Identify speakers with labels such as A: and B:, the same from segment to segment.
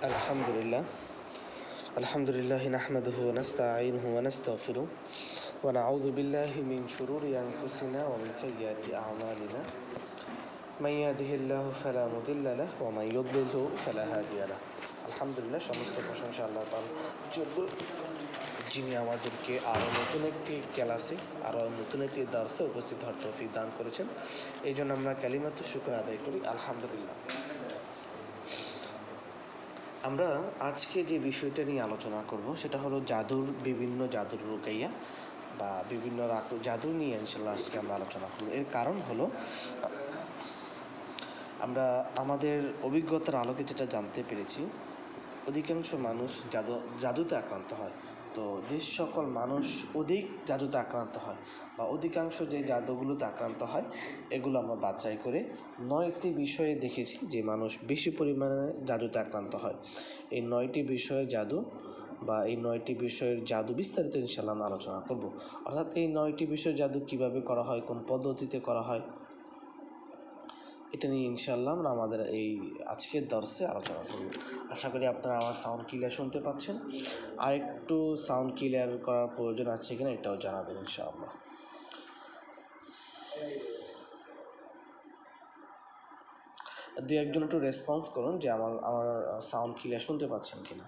A: আলহামদুলিল্লাহ আলহামদুলিল্লাহ নাহমাদুহু ওয়া নাস্তাঈনুহু ওয়া নাস্তাগফিরুহু ওয়া নাউযু বিল্লাহি মিন শুরুরি আনফুসিনা ওয়া মিন সাইয়্যাতি আ'মালিনা মান ইয়াহদিহিল্লাহু ফালা মুদিল্লা লাহু ওয়া মান ইউদ্লিলহু ফালা হাদিয়া লাহু। আলহামদুলিল্লাহ, সমস্ত প্রশংসা আল্লাহ তাআলার জন্য, যিনি আমাদেরকে আরও নতুন একটি ক্লাসে, আরও নতুন একটি দার্সে উপস্থিত হওয়ার তৌফিক দান করেছেন। এই জন্য আমরা কালিমাতু শুকর আদায় করি আলহামদুলিল্লাহ। আমরা আজকে যে বিষয়টা নিয়ে আলোচনা করব সেটা হলো বিভিন্ন জাদুর রুকাইয়া বা বিভিন্ন জাদু নিয়ে ইনশাল্লাহ আজকে আমরা আলোচনা করব। এর কারণ হলো আমরা আমাদের অভিজ্ঞতার আলোকে যেটা জানতে পেরেছি, অধিকাংশ মানুষ জাদুতে আক্রান্ত হয়। তো যে সকল মানুষ অধিক জাদুতে আক্রান্ত হয় বা অধিকাংশ যে জাদুগুলোতে আক্রান্ত হয়, এগুলো আমরা বাছাই করে 9টি বিষয়ে দেখেছি যে মানুষ বেশি পরিমাণে জাদুতে আক্রান্ত হয়। এই 9টি বিষয়ের জাদু বা এই 9টি বিষয়ের জাদু বিস্তারিত ইনশাআল্লাহ আমরা আলোচনা করব। অর্থাৎ এই 9টি বিষয়ের জাদু কিভাবে করা হয়, কোন পদ্ধতিতে করা হয়, এটা নিয়ে ইনশাআল্লাহ আমরা আমাদের এই আজকের দর্শে আলোচনা করব। আশা করি আপনারা আমার সাউন্ড ক্লিয়ার শুনতে পাচ্ছেন। আর একটু সাউন্ড ক্লিয়ার করার প্রয়োজন আছে কিনা এটাও জানাবেন ইনশাআল্লাহ। দু একজন একটু রেসপন্স করুন যে আমার সাউন্ড ক্লিয়ার শুনতে পাচ্ছেন কিনা।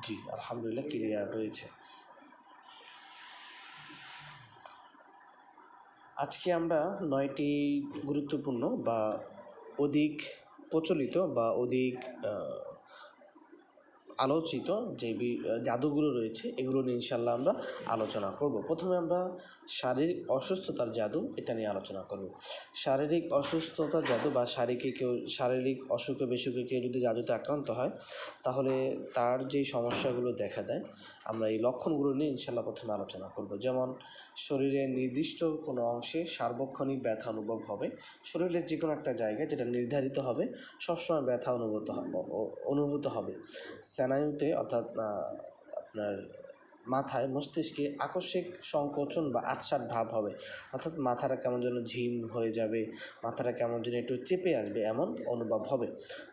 A: জি, আলহামদুলিল্লাহ ক্লিয়ার রয়েছে। আজকে আমরা 9টি গুরুত্বপূর্ণ বা অধিক প্রচলিত বা অধিক আলোচিত যে জাদুগুলো রয়েছে এগুলো নিয়ে ইনশাল্লাহ আমরা আলোচনা করব। প্রথমে আমরা শারীরিক অসুস্থতার জাদু, এটা নিয়ে আলোচনা করব। শারীরিক অসুস্থতার জাদু বা শারীরিক অসুখে বিসুখে কেউ যদি জাদুতে আক্রান্ত হয়, তাহলে তার যেই সমস্যাগুলো দেখা দেয়, আমরা এই লক্ষণগুলো নিয়ে ইনশাল্লাহ প্রথমে আলোচনা করব। যেমন শরীরের নির্দিষ্ট কোনো অংশে সার্বক্ষণিক ব্যথা অনুভব হবে। শরীরের যে কোনো একটা জায়গায় যেটা নির্ধারিত হবে সবসময় ব্যথা অনুভূত হবে। স্নায়ুতে অর্থাৎ আপনার মাথায় মস্তিষ্কে আকস্মিক সংকোচন বা আটসাট ভাব হবে, অর্থাৎ মাথাটা কেমন যেন ঝিম হয়ে যাবে, মাথাটা কেমন যেন একটু চেপে আসবে, এমন অনুভব হবে।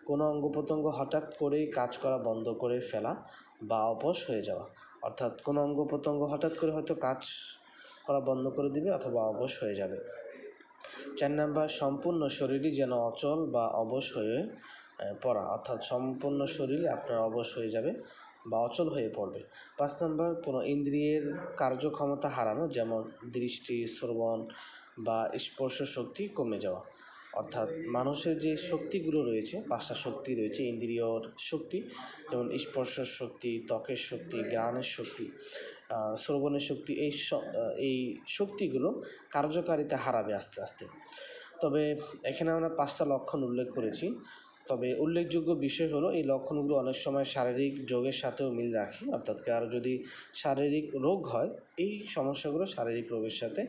A: কোনো অঙ্গ প্রত্যঙ্গ হঠাৎ করেই কাজ করা বন্ধ করে ফেলা বা অবশ হয়ে যাওয়া, অর্থাৎ কোনো অঙ্গ প্রত্যঙ্গ হঠাৎ করে হয়তো কাজ করা বন্ধ করে দিবে অথবা অবশ হয়ে যাবে। 4 নাম্বার, সম্পূর্ণ শরীরই যেন অচল বা অবশ হয়ে পড়া, অর্থাৎ সম্পূর্ণ শরীরে আপনার অবশ হয়ে যাবে বা অচল হয়ে পড়বে। 5 নম্বর, কোনো ইন্দ্রিয়ের কার্যক্ষমতা হারানো, যেমন দৃষ্টি, শ্রবণ বা স্পর্শ শক্তি কমে যাওয়া, অর্থাৎ মানুষের যে শক্তিগুলো রয়েছে, 5টা শক্তি রয়েছে ইন্দ্রিয়র শক্তি, যেমন স্পর্শের শক্তি, ত্বকের শক্তি, ঘ্রাণের শক্তি, শ্রবণের শক্তি, এই শক্তিগুলো কার্যকারিতা হারাবে আস্তে আস্তে। তবে এখানে আমরা 5টা লক্ষণ উল্লেখ করেছি। তবে উল্লেখযোগ্য বিষয় হলো এই লক্ষণগুলো অনেক সময় শারীরিক রোগের সাথেও মিল রাখে, অর্থাৎ কারো যদি শারীরিক রোগ হয়, এই সমস্যাগুলো শারীরিক রোগের সাথে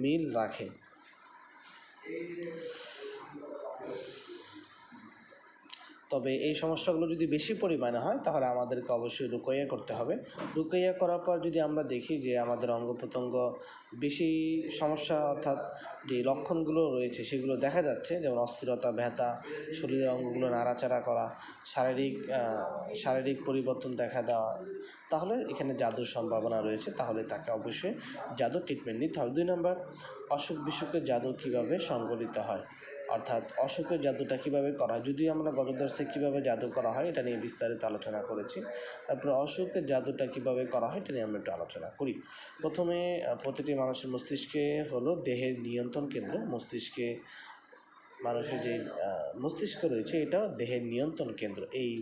A: মিল রাখে। তবে এই সমস্যাগুলো যদি বেশি পরিমাণে হয় তাহলে আমাদেরকে অবশ্যই রুকাইয়া করতে হবে। রুকাইয়া করার পর যদি আমরা দেখি যে আমাদের অঙ্গ প্রত্যঙ্গ বেশি সমস্যা, অর্থাৎ যে লক্ষণগুলো রয়েছে সেগুলো দেখা যাচ্ছে, যেমন অস্থিরতা, ব্যথা, শরীরের অঙ্গগুলো নাড়াচাড়া করা, শারীরিক পরিবর্তন দেখা দেওয়া, তাহলে এখানে জাদুর সম্ভাবনা রয়েছে, তাহলে তাকে অবশ্যই জাদুর ট্রিটমেন্ট নিতে হবে। 2 নম্বর, অসুখ বিসুখের জাদু কীভাবে সংগঠিত হয়, অর্থাৎ অসুখের জাদুটা কীভাবে করা হয়। যদিও আমরা গত দর্শে কীভাবে জাদু করা হয় এটা নিয়ে বিস্তারিত আলোচনা করেছি, তারপরে অসুখের জাদুটা কীভাবে করা হয় এটা নিয়ে আমরা একটু আলোচনা করি। প্রথমে প্রতিটি মানুষের মস্তিষ্কে হলো দেহের নিয়ন্ত্রণ কেন্দ্র। মানুষের যে মস্তিষ্ক রয়েছে এটা দেহের নিয়ন্ত্রণ কেন্দ্র। এই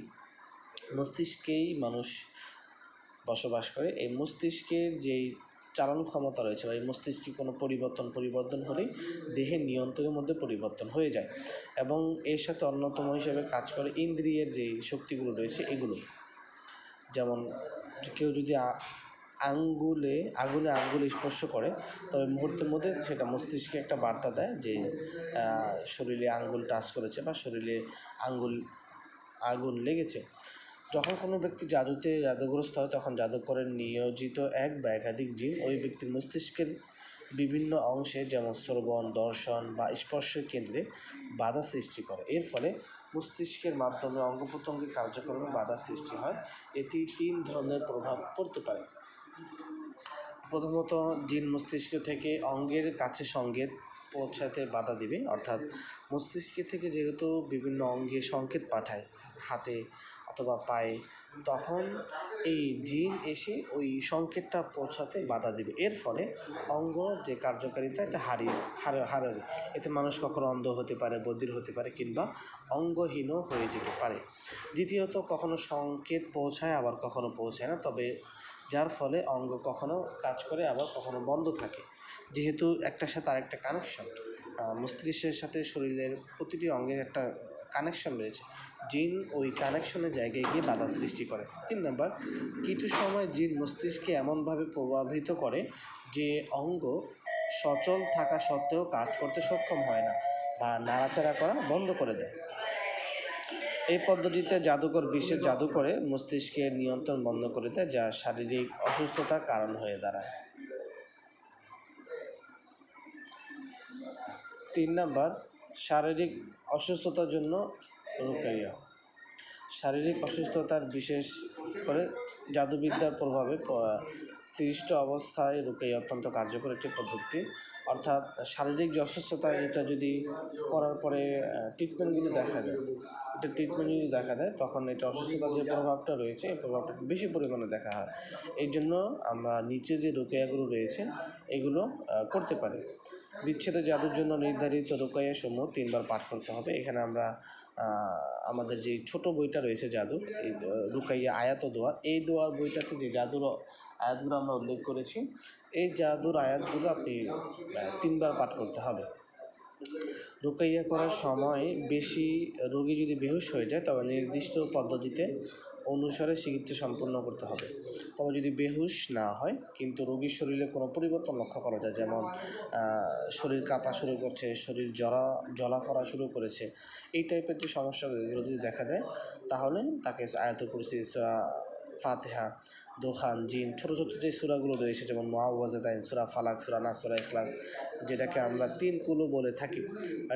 A: মস্তিষ্কেই মানুষ বসবাস করে। এই মস্তিষ্কের যেই চালন ক্ষমতা রয়েছে বা এই মস্তিষ্কে কোনো পরিবর্তন হলেই দেহের নিয়ন্ত্রণের মধ্যে পরিবর্তন হয়ে যায়, এবং এর সাথে অন্যতম হিসেবে কাজ করে ইন্দ্রিয়ের যেই শক্তিগুলো রয়েছে এগুলো। যেমন কেউ যদি আঙ্গুলে স্পর্শ করে, তবে মুহূর্তের মধ্যে সেটা মস্তিষ্কে একটা বার্তা দেয় যে শরীরে আঙ্গুল টাচ করেছে বা শরীরে আঙ্গুল আগুন লেগেছে। যখন কোনো ব্যক্তি জাদুগ্রস্ত হয় তখন জাদুকরের নিয়োজিত এক বা একাধিক জিন ওই ব্যক্তির মস্তিষ্কের বিভিন্ন অংশে যেমন শ্রবণ, দর্শন বা স্পর্শের কেন্দ্রে বাধা সৃষ্টি করে। এর ফলে মস্তিষ্কের মাধ্যমে অঙ্গ প্রত্যঙ্গের কার্যক্রমে বাধা সৃষ্টি হয়। এটি 3 ধরনের প্রভাব পড়তে পারে। প্রথমত, জিন মস্তিষ্ক থেকে অঙ্গের কাছে সংকেত পৌঁছাতে বাধা দিবে, অর্থাৎ মস্তিষ্ক থেকে যেহেতু বিভিন্ন অঙ্গে সংকেত পাঠায়, হাতে অথবা পায়ে, তখন এই জিন এসে ওই সংকেতটা পৌঁছাতে বাধা দিবে। এর ফলে অঙ্গ যে কার্যকারিতা এটা হারাবে। এতে মানুষ কখনো অন্ধ হতে পারে, বধির হতে পারে কিংবা অঙ্গহীনও হয়ে যেতে পারে। দ্বিতীয়ত, কখনো সংকেত পৌঁছায় আবার কখনো পৌঁছায় না, তবে যার ফলে অঙ্গ কখনো কাজ করে আবার কখনো বন্ধ থাকে। যেহেতু একটার সাথে আরেকটা কানেকশন, মস্তিষ্কের সাথে শরীরের প্রতিটি অঙ্গের একটা কানেকশন রয়েছে, জিন ওই কানেকশনের জায়গায় গিয়ে বাধা সৃষ্টি করে। 3 নম্বর, কিছু সময় জিন মস্তিষ্ককে এমনভাবে প্রভাবিত করে যে অঙ্গ সচল থাকা সত্ত্বেও কাজ করতে সক্ষম হয় না বা নাড়াচাড়া করা বন্ধ করে দেয়। এই পদ্ধতিতে জাদুকর বিশেষ জাদু করে মস্তিষ্কের নিয়ন্ত্রণ বন্ধ করে দেয়, যা শারীরিক অসুস্থতার কারণ হয়ে দাঁড়ায়। 3 নম্বর, শারীরিক অসুস্থতার জন্য রুকাইয়া। শারীরিক অসুস্থতার বিশেষ করে জাদুবিদ্যার প্রভাবে সৃষ্ট অবস্থায় রুকাইয়া অত্যন্ত কার্যকর একটি পদ্ধতি। অর্থাৎ শারীরিক যে অসুস্থতা, এটা যদি করার পরে ট্রিটমেন্টগুলো দেখা দেয় তখন এটা অসুস্থতার যে প্রভাবটা রয়েছে এই প্রভাবটা বেশি পরিমাণে দেখা হয়। এই জন্য আমরা নিচে যে রুকাইয়াগুলো রয়েছে এগুলো করতে পারি। বিচ্ছেদের জাদুর জন্য নির্ধারিত রুকাইয়া সমূহ 3 বার পাঠ করতে হবে। এখানে আমরা আমাদের যে ছোট বইটা রয়েছে জাদুর, এই রুকাইয়া আয়াত ও দোয়া, এই দোয়ার বইটাতে যে জাদুর আয়াতগুলো আমরা উল্লেখ করেছি, এই জাদুর আয়াতগুলো আপনি 3 বার পাঠ করতে হবে। রুকাইয়া করার সময় বেশি রোগী যদি বেহুশ হয়ে যায় তবে নির্দিষ্ট পদ্ধতিতে অনুসারে চিকিৎসা সম্পন্ন করতে হবে। তবে যদি বেহুশ না হয় কিন্তু রোগীর শরীরে কোনো পরিবর্তন লক্ষ্য করা যায়, যেমন শরীর কাঁপা শুরু করছে, শরীর জ্বলা পড়া শুরু করেছে, এই টাইপের যে সমস্যাগুলো যদি দেখা দেয় তাহলে তাকে আয়াতুল কুরসি, সূরা ফাতিহা, দোহান, জিন, ছোটো ছোটো যে সূরাগুলো রয়েছে যেমন মুআওয়াযাতাইন, সূরা ফালাক, সূরা নাস, সূরা ইখলাস, যেটাকে আমরা 3 কুলু বলে থাকি,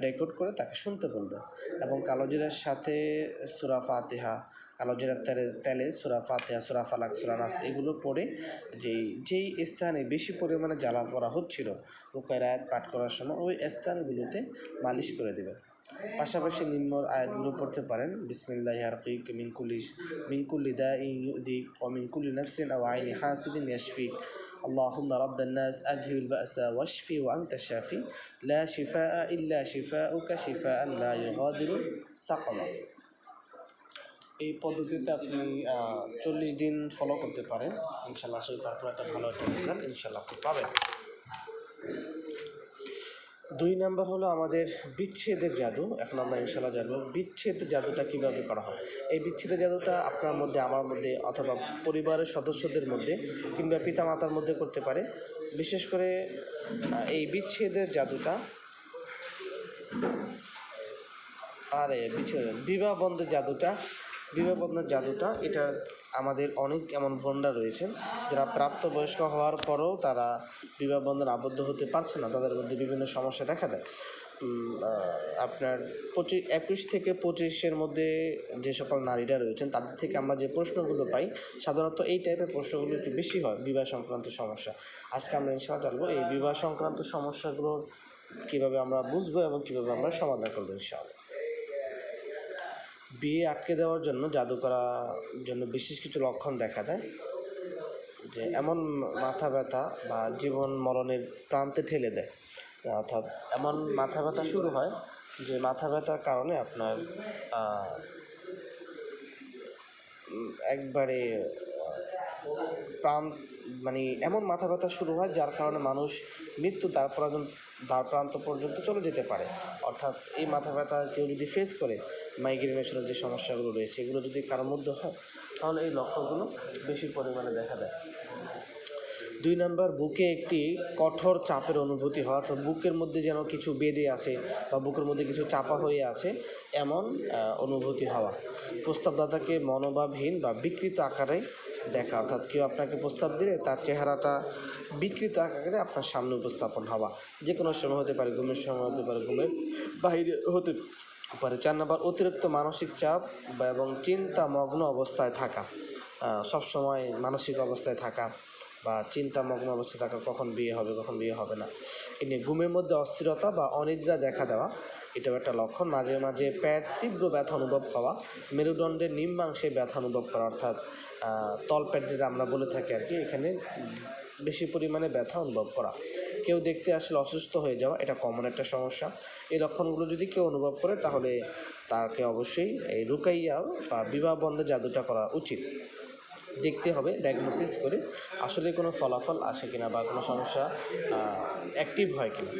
A: রেকর্ড করে তাকে শুনতে বলবে। এবং কালোজিরার সাথে সূরা ফাতিহা, কালোজিরার তেলে সূরা ফাতিহা, সূরা ফালাক, সূরা নাস এগুলো পড়ে যেই স্থানে বেশি পরিমাণে জ্বালা পড়া হচ্ছিল রুকাইয়ার আয়াত পাঠ করার সময় ওই স্থানগুলোতে মালিশ করে দেবে। পাশাপাশি নিম্ন আয়াতগুলো পড়তে পারেন: বিসমিল্লাহি আরকিক মিন কুল্লি দাইন ইউযিক ওয়া মিন কুল্লি নাফসিন আও আইনি হাসিদিন ইয়াশফিক আল্লাহুম্মা রাব্বান নাস আযহিবিল বা'সা ওয়াশফি ওয়া আনতা শাফি লা শিফাআ ইল্লা শিফাউকা শিফাআন লা ইউগাদিরু সাকামা। এই পদ্ধতিতে আপনি 40 দিন ফলো করতে পারেন ইনশাআল্লাহ। আসলে তারপর একটা ভালো একটা রেজাল্ট ইনশাআল্লাহ আপনি পাবেন। 2 নম্বর হলো আমাদের বিচ্ছেদের জাদু। এখন আমরা ইনশাআল্লাহ জানবো বিচ্ছেদের জাদুটা কীভাবে করা হয়। এই বিচ্ছেদের জাদুটা আপনার মধ্যে, আমার মধ্যে অথবা পরিবারের সদস্যদের মধ্যে কিংবা পিতামাতার মধ্যে করতে পারে। বিশেষ করে এই বিচ্ছেদের জাদুটা বিবাহ বন্ধের জাদুটা এটা আমাদের অনেক এমন বোনরা রয়েছেন যারা প্রাপ্তবয়স্ক হওয়ার পরেও তারা বিবাহ বন্ধনে আবদ্ধ হতে পারছে না, তাদের মধ্যে বিভিন্ন সমস্যা দেখা দেয়। আপনার 21 থেকে 25-এর মধ্যে যে সকল নারীরা রয়েছেন তাদের থেকে আমরা যে প্রশ্নগুলো পাই সাধারণত এই টাইপের প্রশ্নগুলো একটু বেশি হয়, বিবাহ সংক্রান্ত সমস্যা। আজকে আমরা ইনশাআল্লাহ জানবো এই বিবাহ সংক্রান্ত সমস্যাগুলো কীভাবে আমরা বুঝবো এবং কীভাবে আমরা সমাধান করবো ইনশাআল্লাহ। বিয়ে আটকে দেওয়ার জন্য জাদু করার জন্য বিশেষ কিছু লক্ষণ দেখা দেয়, যে এমন মাথা ব্যথা বা জীবন মরণের প্রান্তে ঠেলে দেয়। অর্থাৎ এমন মাথা ব্যথা শুরু হয় যে মাথা ব্যথার কারণে আপনার একবারে এমন মাথা ব্যথা শুরু হয় যার কারণে মানুষ মৃত্যু দ্বার প্রান্ত পর্যন্ত চলে যেতে পারে। অর্থাৎ এই মাথা ব্যথা কেউ যদি ফেস করে, মাইগ্রেনের যে সমস্যাগুলো রয়েছে এগুলো যদি কারোর মধ্যে হয় তাহলে এই লক্ষণগুলো বেশি পরিমাণে দেখা দেয়। 2 নাম্বার, বুকে একটি কঠোর চাপের অনুভূতি হওয়া, অর্থাৎ বুকের মধ্যে যেন কিছু বেঁধে আছে বা বুকের মধ্যে কিছু চাপা হয়ে আছে এমন অনুভূতি হওয়া। প্রস্তাবদাতাকে মনোভাবহীন বা বিকৃত আকারে দেখা, অর্থাৎ কেউ আপনাকে প্রস্তাব দিলে তার চেহারাটা বিকৃত আকারে আপনার সামনে উপস্থাপন হওয়া, যে কোনো সময় হতে পারে, ঘুমের সময় হতে পারে, ঘুমের বাইরে হতে পারে। 4 নাম্বার, অতিরিক্ত মানসিক চাপ এবং চিন্তামগ্ন অবস্থায় থাকা, সবসময় মানসিক অবস্থায় থাকা বা চিন্তামগ্ন অবস্থায় থাকা, কখন বিয়ে হবে কখন বিয়ে হবে না এ নিয়ে। ঘুমের মধ্যে অস্থিরতা বা অনিদ্রা দেখা দেওয়া, এটাও একটা লক্ষণ। মাঝে মাঝে পেট তীব্র ব্যথা অনুভব হওয়া, মেরুদণ্ডের নিম্নাংশে ব্যথা অনুভব করা, অর্থাৎ তলপেট যেটা আমরা বলে থাকি আর কি, এখানে বেশি পরিমাণে ব্যথা অনুভব করা। কেউ দেখতে আসলে অসুস্থ হয়ে যাওয়া, এটা কমন একটা সমস্যা। এই লক্ষণগুলো যদি কেউ অনুভব করে তাহলে তাকে অবশ্যই এই রুকাইয়া বা বিবাহ বন্ধে জাদুটা করা উচিত। দেখতে হবে ডায়াগনোসিস করে আসলে কোনো ফলাফল আসে কিনা বা কোনো সমস্যা অ্যাক্টিভ হয় কিনা।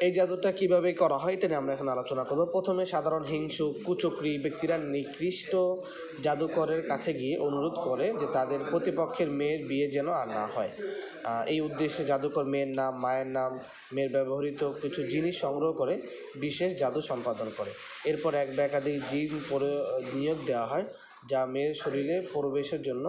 A: এই জাদুটা কীভাবে করা হয় এটা নিয়ে আমরা এখন আলোচনা করব। প্রথমে সাধারণ হিংসুক কুচক্রী ব্যক্তিরা নিকৃষ্ট জাদুকরের কাছে গিয়ে অনুরোধ করে যে তাদের প্রতিপক্ষের মেয়ের বিয়ে যেন আর না হয়। এই উদ্দেশ্যে জাদুকর মেয়ের নাম, মায়ের নাম, মেয়ের ব্যবহৃত কিছু জিনিস সংগ্রহ করে বিশেষ জাদু সম্পাদন করে। এরপর এক বা একাধিক জিন নিয়োগ দেওয়া হয় যা মেয়ের শরীরে প্রবেশের জন্য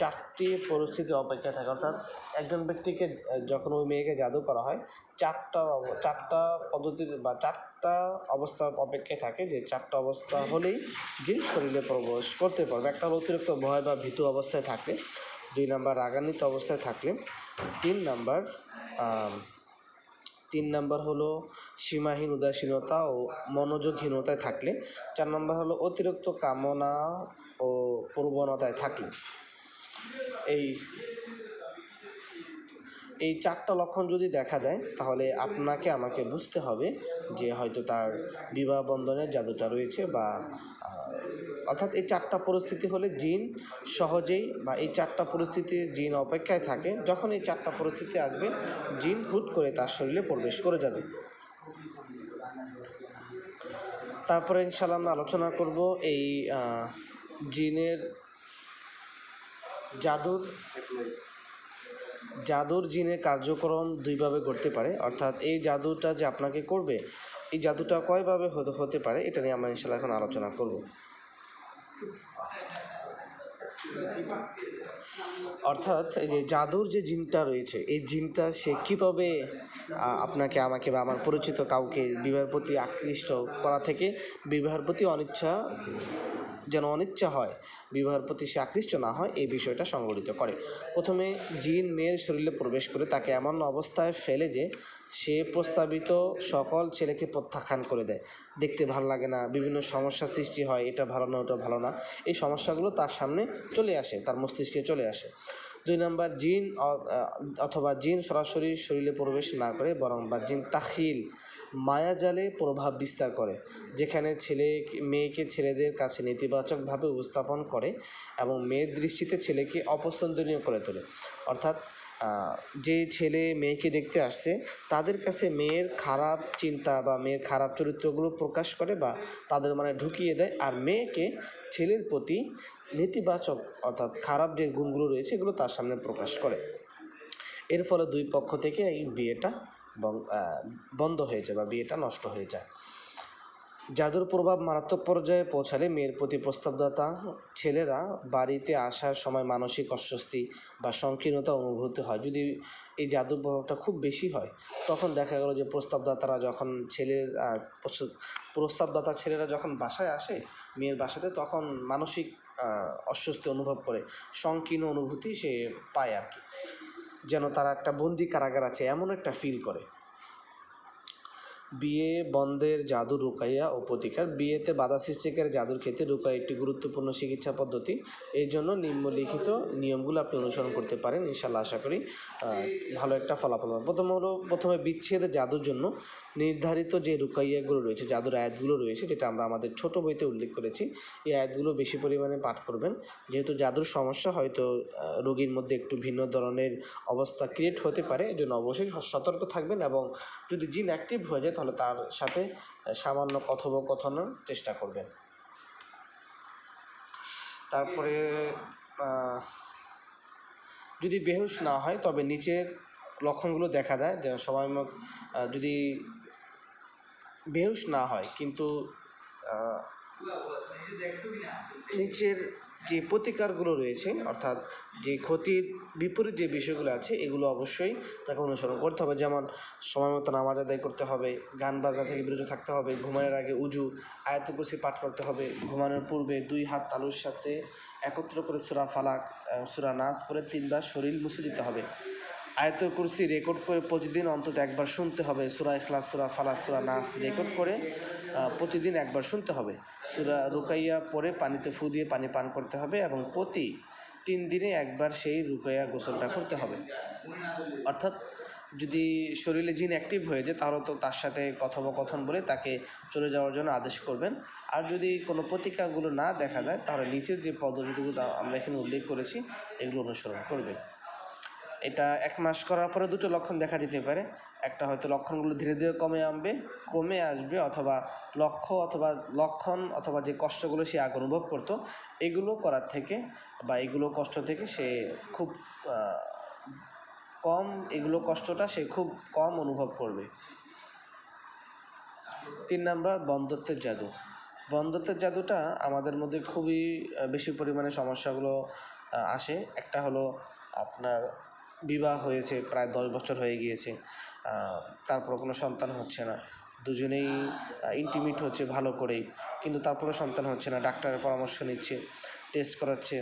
A: 4টি পরিস্থিতির অপেক্ষা থাকে। অর্থাৎ একজন ব্যক্তিকে যখন ওই মেয়েকে জাদু করা হয় 4টা পদ্ধতির বা 4টা অবস্থার অপেক্ষায় থাকে, যে 4টা অবস্থা হলেই জিন শরীরে প্রবেশ করতে পারবে। একটা হলো অতিরিক্ত ভয় বা ভীতু অবস্থায় থাকলে, 2 নাম্বার রাগান্বিত অবস্থায় থাকলে, 3 নাম্বার হলো সীমাহীন উদাসীনতা ও মনোযোগহীনতায় থাকলে, 4 নাম্বার হলো অতিরিক্ত কামনা ও প্রবণতায় থাকলে। এই 4টা লক্ষণ যদি দেখা দেয় তাহলে আপনাকে আমাকে বুঝতে হবে যে হয়তো তার বিবাহ বন্ধনের জাদুটা রয়েছে, বা অর্থাৎ এই 4টা পরিস্থিতি হলে জিন সহজেই, বা এই 4টা পরিস্থিতির জিন অপেক্ষায় থাকে, যখন এই 4টা পরিস্থিতি আসবে জিন হুট করে তার শরীরে প্রবেশ করে যাবে। তারপরে ইনশাআল্লাহ আমরা আলোচনা করব এই জিনের জাদুর জিনের কার্যক্রম 2ভাবে ঘটতে পারে। অর্থাৎ এই জাদুটা যে আপনাকে করবে, এই জাদুটা কয়ভাবে হতে পারে এটা নিয়ে আমরা ইনশাআল্লাহ এখন আলোচনা করব। অর্থাৎ এই যে জাদুর যে জিনটা রয়েছে, এই জিনটা সে কীভাবে আপনাকে, আমাকে বা আমার পরিচিত কাউকে বিবাহের প্রতি আকৃষ্ট করা থেকে বিবাহের প্রতি অনিচ্ছা হয়, বিবাহের প্রতি সে আকৃষ্ট না হয়, এই বিষয়টা সংগঠিত করে। প্রথমে জিন মেয়ের শরীরে প্রবেশ করে তাকে এমন অবস্থায় ফেলে যে সে প্রস্তাবিত সকল ছেলেকে প্রত্যাখ্যান করে দেয়। দেখতে ভালো লাগে না, বিভিন্ন সমস্যার সৃষ্টি হয়, এটা ভালো না ওটা ভালো না, এই সমস্যাগুলো তার সামনে চলে আসে, তার মস্তিষ্কে চলে আসে। 2 নাম্বার, জিন অথবা জিন সরাসরি শরীরে প্রবেশ না করে বরং বা জিন তাখিল মায়াজালে প্রভাব বিস্তার করে, যেখানে মেয়েকে ছেলেদের কাছে নেতিবাচকভাবে উপস্থাপন করে এবং মেয়ের দৃষ্টিতে ছেলেকে অপছন্দনীয় করে তোলে। অর্থাৎ যে ছেলে মেয়েকে দেখতে আসছে তাদের কাছে মেয়ের খারাপ চিন্তা বা মেয়ের খারাপ চরিত্রগুলো প্রকাশ করে বা তাদের মানে ঢুকিয়ে দেয়, আর মেয়েকে ছেলের প্রতি নেতিবাচক অর্থাৎ খারাপ যে গুণগুলো রয়েছে এগুলো তার সামনে প্রকাশ করে। এর ফলে 2 পক্ষ থেকে এই বিয়েটা বন্ধ হয়ে যায় বা বিয়েটা নষ্ট হয়ে যায়। জাদুর প্রভাব মারাত্মক পর্যায়ে পৌঁছালে মেয়ের প্রতি প্রস্তাবদাতা ছেলেরা বাড়িতে আসার সময় মানসিক অস্বস্তি বা সংকীর্ণতা অনুভূতি হয়। যদি এই জাদুর প্রভাবটা খুব বেশি হয় তখন দেখা গেল যে প্রস্তাবদাতা ছেলেরা যখন বাসায় আসে মেয়ের বাসাতে, তখন মানসিক অস্বস্তি অনুভব করে, সংকীর্ণ অনুভূতি সে পায় আর কি, যেন তারা একটা বন্দি কারাগার আছে এমন একটা ফিল করে। বিয়ে বন্ধের জাদু, রুকাইয়া ও প্রতিকার। বিয়েতে বাধা সৃষ্টিকারী জাদুর ক্ষেত্রে রুকাইয়া একটি গুরুত্বপূর্ণ চিকিৎসা পদ্ধতি। এই জন্য নিম্নলিখিত নিয়মগুলো আপনি অনুসরণ করতে পারেন, ইনশাআল্লাহ আশা করি ভালো একটা ফলাফল পাবেন। প্রথমে বিচ্ছেদের জাদুর জন্য নির্ধারিত যে রুকাইয়াগুলো রয়েছে, জাদুর আয়াতগুলো রয়েছে, যেটা আমরা আমাদের ছোট বইতে উল্লেখ করেছি, এই আয়াতগুলো বেশি পরিমাণে পাঠ করবেন। যেহেতু জাদুর সমস্যা হয়তো রোগীর মধ্যে একটু ভিন্ন ধরনের অবস্থা ক্রিয়েট হতে পারে, এই জন্য অবশ্যই সতর্ক থাকবেন এবং যদি জিন অ্যাক্টিভ হয়ে যায় তাহলে তার সাথে সামান্য কথোপকথনের চেষ্টা করবেন। তারপরে যদি বেহুশ না হয় তবে নিচের লক্ষণগুলো দেখা দেয়, যে সময় মতো যদি বেহুশ না হয় কিন্তু নিচের যে প্রতিকারগুলো রয়েছে, অর্থাৎ যে ক্ষতির বিপরীত যে বিষয়গুলো আছে, এগুলো অবশ্যই তাকে অনুসরণ করতে হবে। যেমন সময় মতো নামাজ আদায় করতে হবে, গান বাজনা থেকে বিরত থাকতে হবে, ঘুমানোর আগে উজু, আয়াতুল কুরসি পাঠ করতে হবে, ঘুমানোর পূর্বে 2 হাত তালুর সাথে একত্র করে সূরা ফালাক, সূরা নাস পড়ে 3 বার শরীর মুছে দিতে হবে। আয়াতুল কুরসি রেকর্ড করে প্রতিদিন অন্তত একবার শুনতে হবে। সূরা ইখলাস, সূরা ফালাক, সূরা নাস রেকর্ড করে প্রতিদিন একবার শুনতে হবে। সূরা রুকাইয়া পরে পানিতে ফু দিয়ে পানি পান করতে হবে এবং প্রতি 3 দিনে একবার সেই রুকাইয়া গোসলটা করতে হবে। অর্থাৎ যদি শরীরে জিন অ্যাক্টিভ হয়ে যায় তাহলে তো তার সাথে কথোপকথন বলে তাকে চলে যাওয়ার জন্য আদেশ করবেন। আর যদি কোনো প্রতিকারগুলো না দেখা দেয় তাহলে নিচের যে পদ্ধতিগুলো আমরা এখানে উল্লেখ করেছি এগুলো অনুসরণ করবেন। এটা 1 মাস করার পরে 2টো লক্ষণ দেখা দিতে পারে। একটা হয়তো লক্ষণগুলো ধীরে ধীরে কমে আসবে, অথবা লক্ষণ অথবা যে কষ্টগুলো সে আগে অনুভব করতো এগুলো করার থেকে বা এগুলো কষ্ট থেকে সে খুব কষ্টটা সে খুব কম অনুভব করবে। 3 নাম্বার বন্ধ্যত্বের জাদু। বন্ধ্যত্বের জাদুটা আমাদের মধ্যে খুবই বেশি পরিমাণে সমস্যাগুলো আসে। একটা হলো আপনার বিবাহ হয়েছে, প্রায় 10 বছর হয়ে গিয়েছে, তারপর কোনো সন্তান হচ্ছে না, দুজনেই ইন্টিমেট হচ্ছে ভালো করেই, কিন্তু তারপরে সন্তান হচ্ছে না, ডাক্তারের পরামর্শ নিচ্ছে, টেস্ট করাচ্ছে,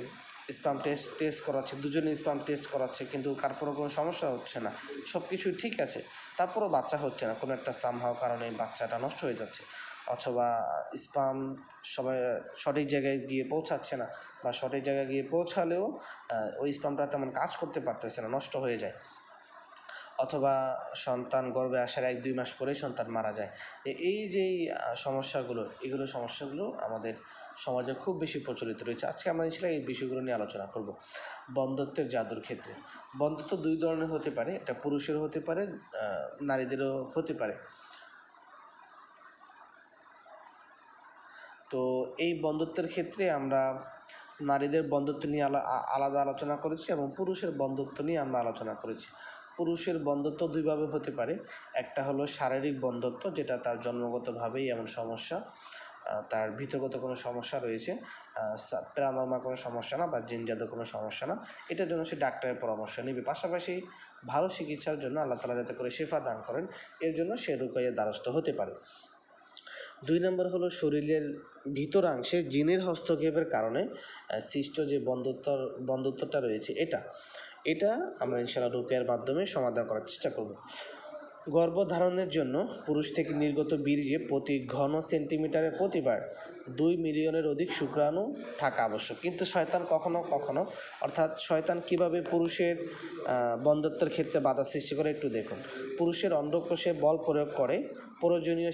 A: স্পাম টেস্ট করাচ্ছে, দুজনে স্পাম টেস্ট করাচ্ছে, কিন্তু তারপরও কোনো সমস্যা হচ্ছে না, সব কিছুই ঠিক আছে, তারপরও বাচ্চা হচ্ছে না, কোনো একটা সামহাও কারণে বাচ্চাটা নষ্ট হয়ে যাচ্ছে, অথবা স্পাম সঠিক জায়গায় গিয়ে পৌঁছাচ্ছে না, বা সঠিক জায়গায় গিয়ে পৌঁছালেও ওই স্পামটা তেমন কাজ করতে পারতেছে না, নষ্ট হয়ে যায়, অথবা সন্তান গর্ভে আসার 1-2 মাস পরেই সন্তান মারা যায়। এই যেই সমস্যাগুলো আমাদের সমাজে খুব বেশি প্রচলিত রয়েছে। আজকে আমরা ইনশাআল্লাহ এই বিষয়গুলো নিয়ে আলোচনা করব। বন্ধ্যত্বের জাদুর ক্ষেত্রে বন্ধ্যত্ব 2 ধরনের হতে পারে, এটা পুরুষেরও হতে পারে, নারীদেরও হতে পারে। তো এই বন্ধ্যত্বের ক্ষেত্রে আমরা নারীদের বন্ধ্যত্ব নিয়ে আলাদা আলোচনা করেছি এবং পুরুষের বন্ধ্যত্ব নিয়ে আমরা আলোচনা করেছি। পুরুষের বন্ধ্যত্ব 2 ভাবে হতে পারে। একটা হলো শারীরিক বন্ধ্যত্ব, যেটা তার জন্মগতভাবেই এমন সমস্যা, তার ভিতরগত কোনো সমস্যা রয়েছে, প্যারানর্মাল কোনো সমস্যা না, বা জিনজাত কোনো সমস্যা না, এটার জন্য সে ডাক্তারের পরামর্শ নেবে। পাশাপাশি ভালো চিকিৎসার জন্য আল্লাহ তাআলা যাতে করে শিফা দান করেন এর জন্য সে রুকাইয়ার দ্বারস্থ হতে পারে। 2 নম্বর হলো শরীরের ভিতরাংশে জিনের হস্তক্ষেপের কারণে সৃষ্ট যে বন্ধ্যত্বটা রয়েছে, এটা আমরা ইনশাআল্লাহ রুকিয়ার মাধ্যমে সমাধান করার চেষ্টা করব। গর্ভধারণের জন্য পুরুষ থেকে নির্গত বীর্যে প্রতি ঘন সেন্টিমিটারে প্রতিবার 2 মিলিয়নের অধিক শুক্রাণু থাকা আবশ্যক। কিন্তু শয়তান কখনো অর্থাৎ শয়তান কীভাবে পুরুষের বন্ধ্যত্বের ক্ষেত্রে বাধা সৃষ্টি করে একটু দেখুন। পুরুষের অন্ডকোষে বল প্রয়োগ করে প্রয়োজনীয়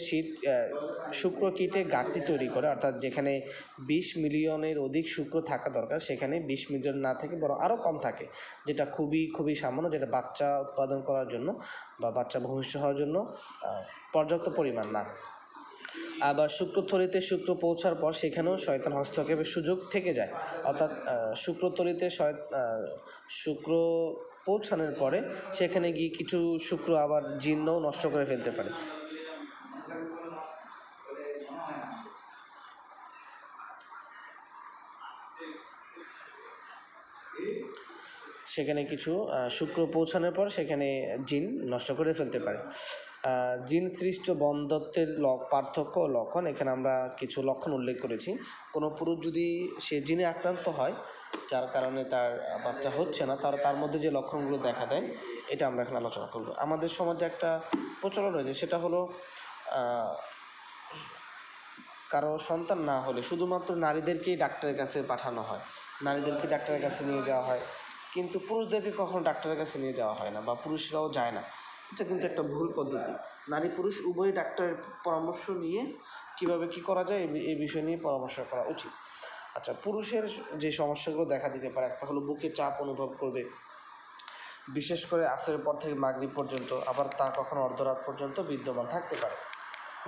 A: শুক্রকীটে ঘাটতি তৈরি করে, অর্থাৎ যেখানে 20 মিলিয়নের অধিক শুক্র থাকা দরকার সেখানে 20 মিলিয়ন না থেকে বরং আরও কম থাকে, যেটা খুবই সামান্য, যেটা বাচ্চা উৎপাদন করার জন্য বা বাচ্চা ভূমিষ্ঠ হওয়ার জন্য পর্যাপ্ত পরিমাণ না। আবার শুক্রথলিতে শুক্র পৌঁছার পর সেখানেও শয়তান হস্তক্ষেপের সুযোগ থেকে যায়, অর্থাৎ শুক্রথলিতে শুক্র পৌঁছানোর পরে সেখানে গিয়ে কিছু শুক্র আবার জিনও নষ্ট করে ফেলতে পারে। সেখানে কিছু শুক্র পৌঁছানোর পর সেখানে জিন নষ্ট করে ফেলতে পারে। জিন সৃষ্ট বন্ধ্যত্বের পার্থক্য ও লক্ষণ, এখানে আমরা কিছু লক্ষণ উল্লেখ করেছি। কোনো পুরুষ যদি সে জিনে আক্রান্ত হয় যার কারণে তার বাচ্চা হচ্ছে না, তার মধ্যে যে লক্ষণগুলো দেখা দেয় এটা আমরা এখন আলোচনা করব। আমাদের সমাজে একটা প্রচলন রয়েছে, সেটা হলো কারো সন্তান না হলে শুধুমাত্র নারীদেরকেই ডাক্তারের কাছে পাঠানো হয়, নারীদেরকে ডাক্তারের কাছে নিয়ে যাওয়া হয়, কিন্তু পুরুষদেরকে কখনো ডাক্তারের কাছে নিয়ে যাওয়া হয় না, বা পুরুষরাও যায় না। এটা কিন্তু একটা ভুল পদ্ধতি। নারী পুরুষ উভয়ই ডাক্তারের পরামর্শ নিয়ে কীভাবে কী করা যায় এই বিষয় নিয়ে পরামর্শ করা উচিত। আচ্ছা, পুরুষের যে সমস্যাগুলো দেখা দিতে পারে, একটা হলো বুকে চাপ অনুভব করবে, বিশেষ করে আসরের পর থেকে মাগরিব পর্যন্ত, আবার তা কখনো অর্ধরাত পর্যন্ত বিদ্যমান থাকতে পারে।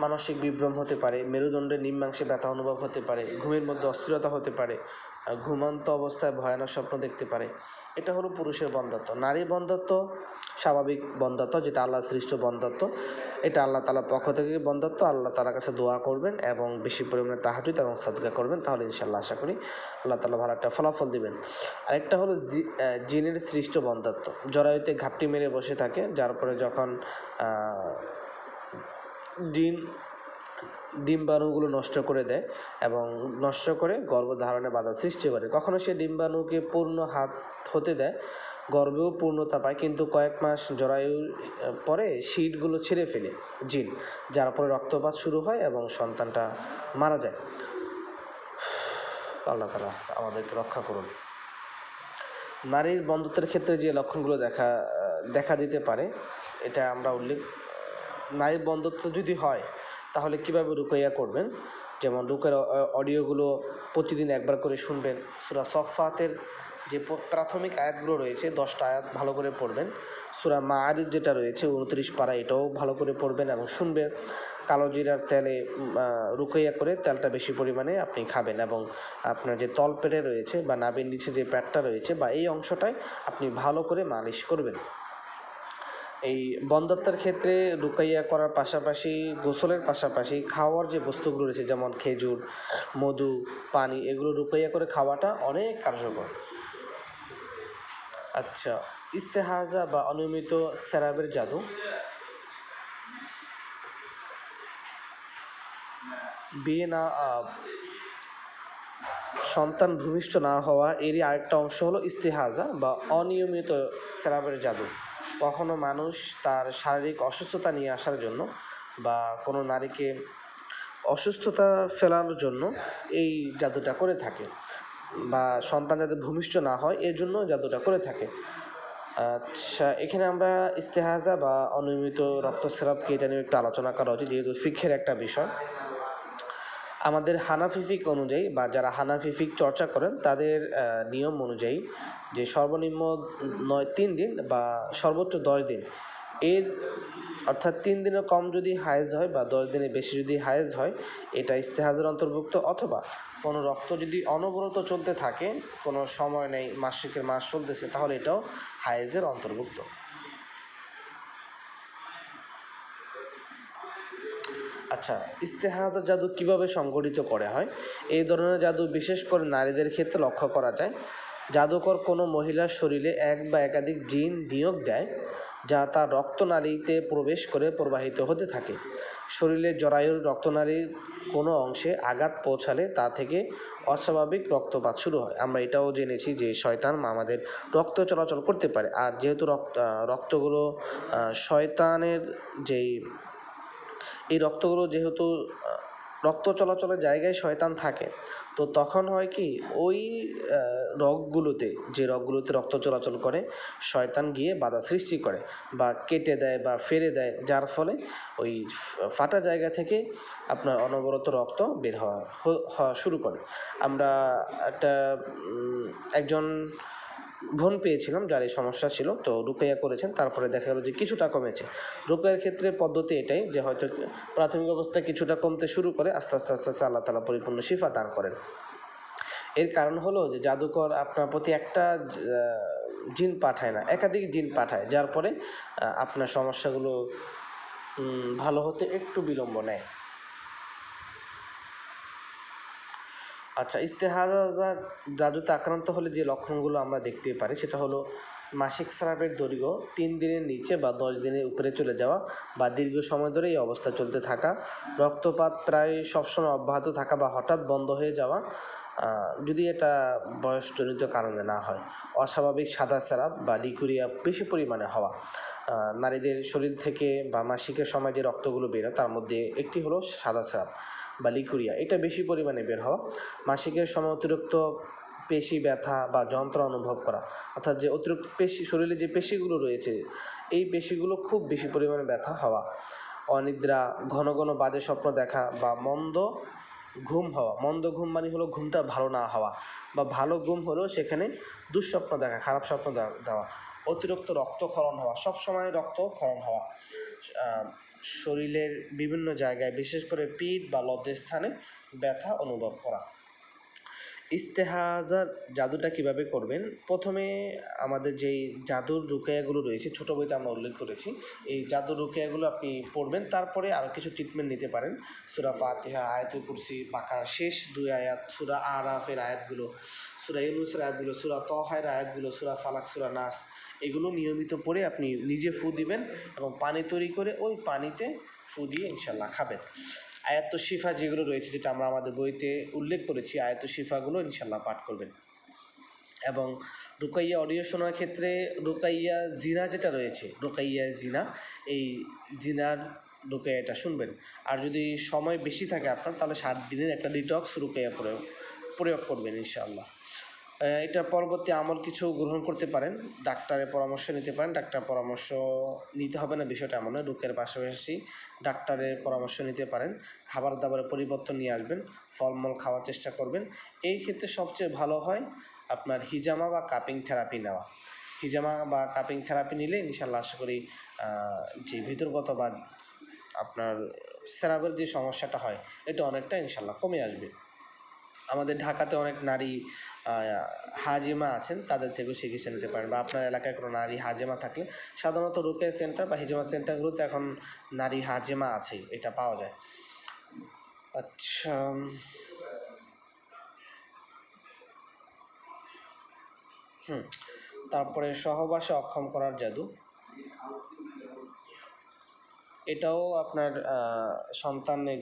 A: মানসিক বিভ্রম হতে পারে, মেরুদণ্ডের নিম্নাংশে ব্যথা অনুভব হতে পারে, ঘুমের মধ্যে অস্থিরতা হতে পারে, ঘুমন্ত অবস্থায় ভয়ানক স্বপ্ন দেখতে পারে। এটা হলো পুরুষের বন্ধ্যত্ব। নারীর বন্ধ্যত্ব স্বাভাবিক বন্ধ্যত্ব, যেটা আল্লাহ সৃষ্ট বন্ধ্যত্ব। এটা আল্লাহ তাআলার পক্ষ থেকে বন্ধ্যত্ব। আল্লাহ তাআলার কাছে দোয়া করবেন এবং বেশি পরিমাণে তাহাজ্জুদ এবং সাদকা করবেন, তাহলে ইনশাআল্লাহ আশা করি আল্লাহ তাআলা ভালো একটা ফলাফল দিবেন। আরেকটা হলো জিনের সৃষ্ট বন্ধ্যত্ব। জরায়ুতে ঘাপটি মেরে বসে থাকে, যার পরে যখন জিন ডিম্বাণুগুলো নষ্ট করে দেয় এবং নষ্ট করে গর্ভধারণে বাধা সৃষ্টি করে। কখনো সে ডিম্বাণুকে পূর্ণ হাত হতে দেয়, গর্ভেও পূর্ণতা পায়, কিন্তু কয়েক মাস জরায়ুর পরে শীটগুলো ছেড়ে ফেলে জিন, যার পরে রক্তপাত শুরু হয় এবং সন্তানটা মারা যায়। আল্লাহ তাআলা আমাদেরকে রক্ষা করুন। নারীর বন্ধ্যত্বের ক্ষেত্রে যে লক্ষণগুলো দেখা দিতে পারে, এটা আমরা নারীর বন্ধ্যত্ব যদি হয় তাহলে কিভাবে রুকাইয়া করবেন। যেমন রুকের অডিওগুলো প্রতিদিন একবার করে শুনবেন। সূরা সফফাতের যে প্রাথমিক আয়াতগুলো রয়েছে 10টা আয়াত ভালো করে পড়বেন। সূরা মাআরিজ যেটা রয়েছে 29 পারা, এটাও ভালো করে পড়বেন এবং শুনবেন। কালো জিরার তেলে রুকাইয়া করে তেলটা বেশি পরিমাণে আপনি খাবেন এবং আপনার যে তলপেটে রয়েছে বা নাভির নিচে যে পেটটা রয়েছে বা এই অংশটায় আপনি ভালো করে মালিশ করবেন। এই বন্ধ্যত্বের ক্ষেত্রে রুকাইয়া করার পাশাপাশি, গোসলের পাশাপাশি খাওয়ার যে বস্তুগুলো রয়েছে যেমন খেজুর, মধু, পানি, এগুলো রুকাইয়া করে খাওয়াটা অনেক কার্যকর। আচ্ছা, ইস্তেহাজা বা অনিয়মিত সেরাবের জাদু। বিয়ে না সন্তান ভূমিষ্ঠ না হওয়া, এরই আরেকটা অংশ হলো ইস্তেহাজা বা অনিয়মিত সেরাবের জাদু। কখনো মানুষ তার শারীরিক অসুস্থতা নিয়ে আসার জন্য বা কোনো নারীকে অসুস্থতা ফেলানোর জন্য এই জাদুটা করে থাকে, বা সন্তান যাতে ভূমিষ্ঠ না হয় এর জন্য জাদুটা করে থাকে। আচ্ছা, এখানে আমরা ইস্তেহাজা বা অনিয়মিত রক্তস্রাবকে এটা নিয়ে একটু আলোচনা করা উচিত, যেহেতু ফিকহের একটা বিষয়। আমাদের হানাফি ফিক অনুযায়ী বা যারা হানাফি ফিক চর্চা করেন তাদের নিয়ম অনুযায়ী যে সর্বনিম্ন 3 দিন বা সর্বোচ্চ 10 দিন, এর অর্থাৎ 3 দিনের কম যদি হায়েজ হয় বা 10 দিনের বেশি যদি হায়েজ হয়, এটা ইস্তেহাজার অন্তর্ভুক্ত। অথবা কোনো রক্ত যদি অনবরত চলতে থাকে, কোনো সময় নেই, মাসিকের মাস চলতেছে, তাহলে এটাও হায়েজের অন্তর্ভুক্ত। আচ্ছা, ইস্তেহাজা জাদু কিভাবে সংগঠিত করা হয়? এই ধরনের জাদু বিশেষ করে নারীদের ক্ষেত্রে লক্ষ্য করা যায়। জাদুকর কোনো মহিলার শরীরে এক বা একাধিক জিন নিয়োগ দেয়, যা তার রক্তনালীতে প্রবেশ করে প্রবাহিত হতে থাকে। শরীরের জরায়ুর রক্তনালীর কোনো অংশে আঘাত পৌঁছালে তা থেকে অস্বাভাবিক রক্তপাত শুরু হয়। আমরা এটাও জেনেছি যে শয়তান আমাদের রক্ত চলাচল করতে পারে, আর যেহেতু রক্তগুলো শয়তানের এই রক্তগুলো যেহেতু রক্ত চলাচলের জায়গায় শয়তান থাকে, তো তখন হয় কি, ওই যে রগগুলোতে রক্ত চলাচল করে, শয়তান গিয়ে বাধা সৃষ্টি করে বা কেটে দেয় বা ফেলে দেয়, যার ফলে ওই ফাটা জায়গা থেকে আপনার অনবরত রক্ত বের হওয়া শুরু করে। আমরা একজন বোন পেয়েছিলাম যার এই সমস্যা ছিল, তো রুকাইয়া করেছেন, তারপরে দেখা গেলো যে কিছুটা কমেছে। রুকাইয়ার ক্ষেত্রে পদ্ধতি এটাই যে হয়তো প্রাথমিক অবস্থায় কিছুটা কমতে শুরু করে, আস্তে আস্তে আস্তে আস্তে আল্লাহ তাআলা পরিপূর্ণ শিফা দান করেন। এর কারণ হলো যে জাদুকর আপনার প্রতি একটা জিন পাঠায় না, একাধিক জিন পাঠায়, যার পরে আপনার সমস্যাগুলো ভালো হতে একটু বিলম্ব নেয়। আচ্ছা, ইস্তেহাজা জাদুতে আক্রান্ত হলে যে লক্ষণগুলো আমরা দেখতে পারি সেটা হলো মাসিক স্রাবের দৈর্ঘ্য 3 দিনের নিচে বা 10 দিনের উপরে চলে যাওয়া বা দীর্ঘ সময় ধরে এই অবস্থা চলতে থাকা, রক্তপাত প্রায় সবসময় অব্যাহত থাকা বা হঠাৎ বন্ধ হয়ে যাওয়া, যদি এটা বয়সজনিত কারণে না হয়, অস্বাভাবিক সাদা স্রাব বা লিকুরিয়া বেশি পরিমাণে হওয়া, নারীদের শরীর থেকে বা মাসিকের সময় যে রক্তগুলো বেরোয় তার মধ্যে একটি হলো সাদা স্রাব বা লিকুরিয়া, এটা বেশি পরিমাণে বের হওয়া, মাসিকের সময় অতিরিক্ত পেশি ব্যথা বা যন্ত্রণা অনুভব করা, অর্থাৎ যে অতিরিক্ত শরীরে যে পেশিগুলো রয়েছে এই পেশিগুলো খুব বেশি পরিমাণে ব্যথা হওয়া, অনিদ্রা, ঘন ঘন বাজে স্বপ্ন দেখা বা মন্দ ঘুম হওয়া। মন্দ ঘুম মানে হলো ঘুমটা ভালো না হওয়া, বা ভালো ঘুম হলেও সেখানে দুঃস্বপ্ন দেখা, খারাপ স্বপ্ন দেওয়া, অতিরিক্ত রক্তক্ষরণ হওয়া, সবসময় রক্তক্ষরণ হওয়া, শরীরের বিভিন্ন জায়গায় বিশেষ করে পিঠ বা লজ্জাস্থানে ব্যথা অনুভব করা। ইস্তেহাজার জাদুটা কিভাবে করবেন, প্রথমে আমাদের যেই জাদুর রুকিয়াগুলো রয়েছে ছোটো বইতে আমরা উল্লেখ করেছি, এই জাদুর রুকিয়াগুলো আপনি পড়বেন, তারপরে আরও কিছু ট্রিটমেন্ট নিতে পারেন। সূরা ফাতিহা, আয়াতুল কুরসি, বাকারার শেষ 2 আয়াত, সূরা আরাফের আয়াতগুলো, সূরা ইউনূসের আয়াতগুলো, সূরা তহার আয়াতগুলো, সূরা ফালাক, সূরা নাস, এগুলো নিয়মিত পড়ে আপনি নিজে ফু দিবেন এবং পানি তৈরি করে ওই পানিতে ফু দিয়ে ইনশাল্লাহ খাবেন। আয়াতুশ শিফা যেগুলো রয়েছে, যেটা আমরা আমাদের বইতে উল্লেখ করেছি, আয়াতুশ শিফাগুলো ইনশাল্লাহ পাঠ করবেন। এবং রুকাইয়া অডিও শোনার ক্ষেত্রে রুকাইয়া জিনা যেটা রয়েছে, রুকাইয়া জিনা, এই জিনার রুকাইয়াটা শুনবেন। আর যদি সময় বেশি থাকে আপনার, তাহলে 7 দিনের একটা ডিটক্স রুকাইয়া প্রয়োগ করবেন ইনশাআল্লাহ। এটা পরবর্তী আমল কিছু গ্রহণ করতে পারেন, ডাক্তারের পরামর্শ নিতে পারেন। ডাক্তার পরামর্শ নিতে হবে না, বিষয়টা এমন নয়। রুকের পাশাপাশি ডাক্তারের পরামর্শ নিতে পারেন। খাবার দাবারের পরিবর্তন নিয়ে আসবেন, ফলমূল খাওয়ার চেষ্টা করবেন। এই ক্ষেত্রে সবচেয়ে ভালো হয় আপনার হিজামা বা কাপিং থেরাপি নেওয়া। হিজামা বা কাপিং থেরাপি নিলে ইনশাল্লাহ আশা করি যে ভিতরগত বা আপনার সেরাবের যে সমস্যাটা হয়, এটা অনেকটা ইনশাল্লাহ কমে আসবে। আমাদের ঢাকাতে অনেক নারী হাজেমা আছেন, তাদের থেকেও চিকিৎসা নিতে পারেন। বা আপনার এলাকায় কোনো নারী হাজেমা থাকলে সাধারণত রুকিয়া সেন্টার বা হিজামা সেন্টারগুলোতে এখন নারী হাজেমা আছে, এটা পাওয়া যায়। আচ্ছা, তারপরে সহবাসে অক্ষম করার জাদু, এটাও আপনার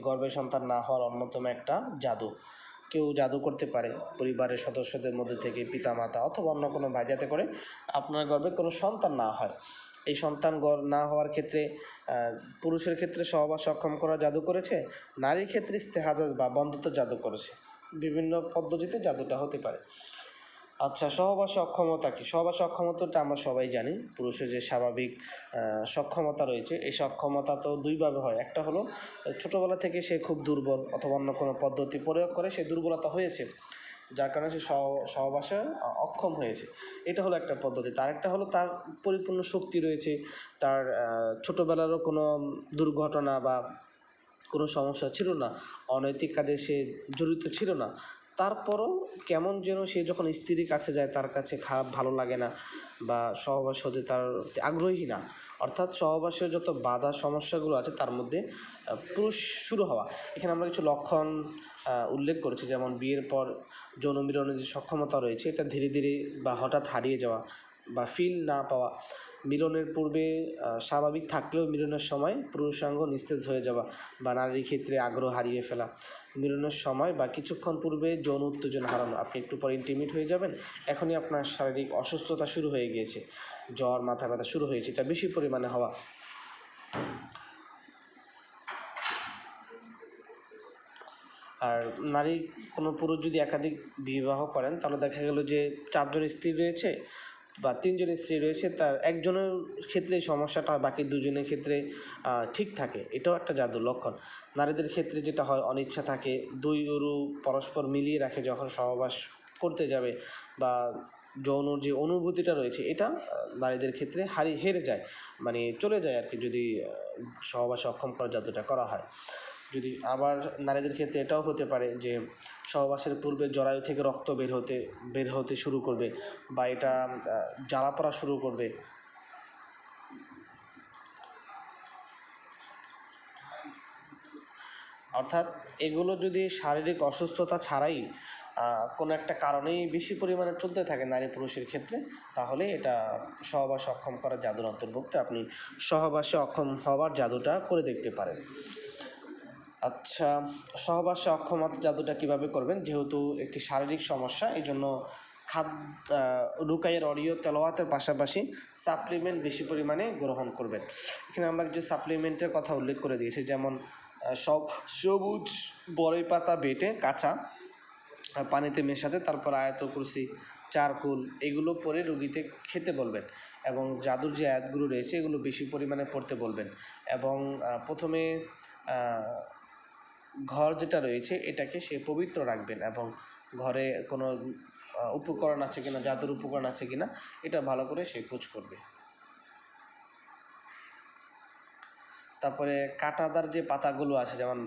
A: গর্ভে সন্তান না হওয়ার অন্যতম একটা জাদু। কেউ জাদু করতে পারে পরিবারের সদস্যদের মধ্যে থেকে, পিতামাতা অথবা অন্য কোনো ভাই, যাতে করে আপনার গর্ভে কোনো সন্তান না হয়। এই সন্তান না হওয়ার ক্ষেত্রে পুরুষের ক্ষেত্রে সহবাস অক্ষম করা জাদু করেছে, নারীর ক্ষেত্রে ইস্তেহাদাজ বা বন্ধুত্ব জাদু করেছে। বিভিন্ন পদ্ধতিতে জাদুটা হতে পারে। আচ্ছা, সহবাসে অক্ষমতা কি? সহবাসে অক্ষমতাটা আমরা সবাই জানি, পুরুষের যে স্বাভাবিক সক্ষমতা রয়েছে, এই সক্ষমতা তো দুইভাবে হয়। একটা হলো ছোটোবেলা থেকে সে খুব দুর্বল অথবা অন্য কোনো পদ্ধতি প্রয়োগ করে সে দুর্বলতা হয়েছে, যার কারণে সে সহবাসে অক্ষম হয়েছে, এটা হলো একটা পদ্ধতি। তার একটা হলো তার পরিপূর্ণ শক্তি রয়েছে, তার ছোটোবেলারও কোনো দুর্ঘটনা বা কোনো সমস্যা ছিল না, অনৈতিক কাজে সে জড়িত ছিল না, তারপরও কেমন যেন সে যখন স্ত্রীর কাছে যায় তার কাছে খারাপ ভালো লাগে না বা সহবাস হতে তার আগ্রহী না। অর্থাৎ সহবাসের যত বাধা সমস্যাগুলো আছে তার মধ্যে পুরুষ শুরু হওয়া। এখানে আমরা কিছু লক্ষণ উল্লেখ করেছি, যেমন বিয়ের পর যৌন মিলনের যে সক্ষমতা রয়েছে, এটা ধীরে ধীরে বা হঠাৎ হারিয়ে যাওয়া বা ফিল না পাওয়া, মিলনের পূর্বে স্বাভাবিক থাকলেও মিলনের সময় পুরুষাঙ্গ নিস্তেজ হয়ে যাওয়া বা নারীর ক্ষেত্রে আগ্রহ হারিয়ে ফেলা, মিলনের সময় বা কিছুক্ষণ পূর্বে যৌন উত্তেজনা হারানো, আপনি একটু পরে ইন্টিমেট হয়ে যাবেন, এখনই আপনার শারীরিক অসুস্থতা শুরু হয়ে গিয়েছে, জ্বর, মাথা ব্যথা শুরু হয়েছে, এটা বেশি পরিমাণে হওয়া। আর নারী কোনো পুরুষ যদি একাধিক বিবাহ করেন, তাহলে দেখা গেল যে 4 জন স্ত্রী রয়েছে বা 3 জন স্ত্রী রয়েছে, তার একজনের ক্ষেত্রে সমস্যাটা হয়, বাকি 2 জনের ক্ষেত্রে ঠিক থাকে, এটাও একটা জাদুর লক্ষণ। নারীদের ক্ষেত্রে যেটা হয়, অনিচ্ছা থাকে, 2 উরু পরস্পর মিলিয়ে রাখে যখন সহবাস করতে যাবে, বা যৌন যে অনুভূতিটা রয়েছে এটা নারীদের ক্ষেত্রে হেরে যায়, মানে চলে যায় আর কি, যদি সহবাসে অক্ষম করার জাদুটা করা হয়। যদি আবার নারীদের ক্ষেত্রে এটাও হতে পারে যে সহবাসের পূর্বে জরায়ু থেকে রক্ত বের হতে শুরু করবে, বা এটা জ্বালা পড়া শুরু করবে। অর্থাৎ এগুলো যদি শারীরিক অসুস্থতা ছাড়াই কোনো একটা কারণেই বেশি পরিমাণে চলতে থাকে নারী পুরুষের ক্ষেত্রে, তাহলে এটা সহবাসে অক্ষম করার জাদুর অন্তর্ভুক্ত। আপনি সহবাসে অক্ষম হওয়ার জাদুটা করে দেখতে পারেন। আচ্ছা, সহবাসে অক্ষমতা জাদুটা কীভাবে করবেন? যেহেতু একটি শারীরিক সমস্যা, এই জন্য রুকাইয়ের অডিও তেলাওয়াতের পাশাপাশি সাপ্লিমেন্ট বেশি পরিমাণে গ্রহণ করবেন। এখানে আমরা কিছু সাপ্লিমেন্টের কথা উল্লেখ করে দিয়েছি, যেমন সবুজ বড়ই পাতা বেটে কাঁচা পানিতে মেশাতে, তারপর আয়াতুল কুরসি, চারকুল, এগুলো পরে রুগীতে খেতে বলবেন, এবং জাদুর যে আয়াতগুলো রয়েছে এগুলো বেশি পরিমাণে পড়তে বলবেন। এবং প্রথমে ঘর যেটা রয়েছে এটাকে সে পবিত্র রাখবেন, এবং ঘরে কোনো উপকরণ আছে কিনা, জাদুর উপকরণ আছে কিনা, এটা ভালো করে সে খোঁজ করবে। তারপরে কাঁটাদার যে পাতাগুলো আছে, যেমন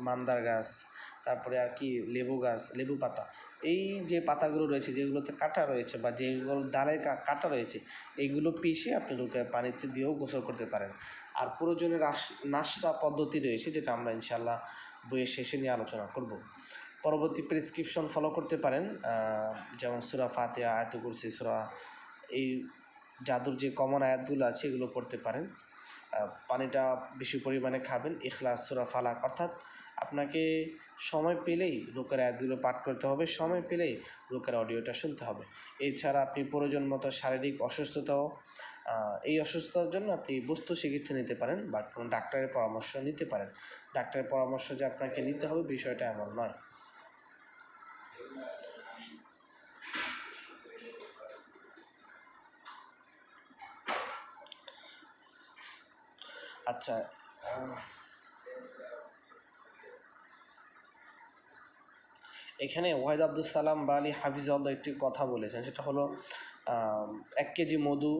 A: মান্দার গাছ, তারপরে আর কি লেবু গাছ, লেবু পাতা, এই যে পাতাগুলো রয়েছে, যেগুলোতে কাঁটা রয়েছে বা যেগুলো ডালে কাঁটা রয়েছে, এইগুলো পিষে আপনি রুকিয়া পানিতে দিয়েও গোসল করতে পারেন। আর প্রয়োজনে নাশরা পদ্ধতি রয়েছে, যেটা আমরা ইনশাআল্লাহ বইয়ের শেষে নিয়ে আলোচনা করব। পরবর্তী প্রেসক্রিপশন ফলো করতে পারেন, যেমন সূরা ফাতিহা, আয়াতুল কুরসি, সূরা, এই জাদুর যে কমন আয়াতগুলো আছে এগুলো পড়তে পারেন। পানিটা বেশি পরিমাণে খাবেন। ইখলাস, সূরা ফালাক, অর্থাৎ আপনাকে সময় পেলেই রুকিয়ার আয়াতগুলো পাঠ করতে হবে, সময় পেলেই রুকিয়ার অডিওটা শুনতে হবে। এছাড়া আপনি প্রয়োজন মতো শারীরিক অসুস্থতাও, এই অসুস্থতার জন্য আপনি বস্তু চিকিৎসা নিতে পারেন বা কোনো ডাক্তারের পরামর্শ নিতে পারেন। ডাক্তারের পরামর্শ যে আপনাকে নিতে হবে বিষয়টা এমন নয়। আচ্ছা, এখানে ওয়াহিদ আব্দুল সালাম বা আলী হাফিজাউল্লাহ একটি কথা বলেছেন, সেটা হলো 1 কেজি মধু,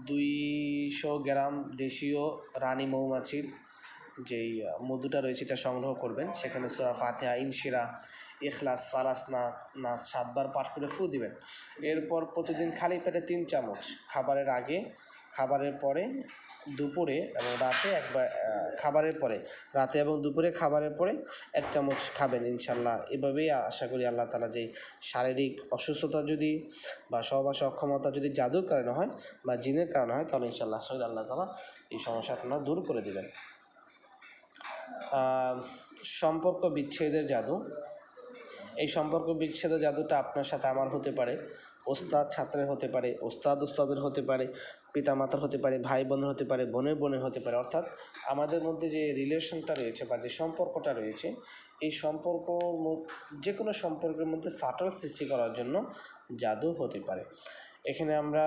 A: 200 গ্রাম দেশীয় রানী মৌমাছির যেই মধুটা রয়েছে এটা সংগ্রহ করবেন। সেখানে সূরা ফাতিহা, ইনশিরা, ইখলাস, ফালাস, নাস 7 বার পাঠ করে ফু দিবেন। এরপর প্রতিদিন খালি পেটে 3 চামচ, খাবারের আগে, খাবারের পরে, দুপুরে এবং রাতে একবার, খাবারের পরে রাতে এবং দুপুরে খাবারের পরে 1 চামচ খাবেন ইনশাল্লাহ। এভাবেই আশা করি আল্লাহ তাআলা যেই শারীরিক অসুস্থতা যদি বা সহবাসে অক্ষমতা যদি জাদুর কারণে হয় বা জিনের কারণে হয়, তাহলে ইনশাল্লাহ আশা করি আল্লাহ তাআলা এই সমস্যা আপনারা দূর করে দেবেন। সম্পর্ক বিচ্ছেদের জাদু। এই সম্পর্ক বিচ্ছেদের জাদুটা আপনার সাথে আমার হতে পারে, ওস্তাদ ছাত্রের হতে পারে, ওস্তাদ ওস্তাদের হতে পারে, পিতামাতার হতে পারে, ভাই বোনের হতে পারে, বোনের বোনের হতে পারে। অর্থাৎ আমাদের মধ্যে যে রিলেশনটা রয়েছে বা যে সম্পর্কটা রয়েছে, এই সম্পর্ক, যে কোনো সম্পর্কের মধ্যে ফাটল সৃষ্টি করার জন্য জাদু হতে পারে। এখানে আমরা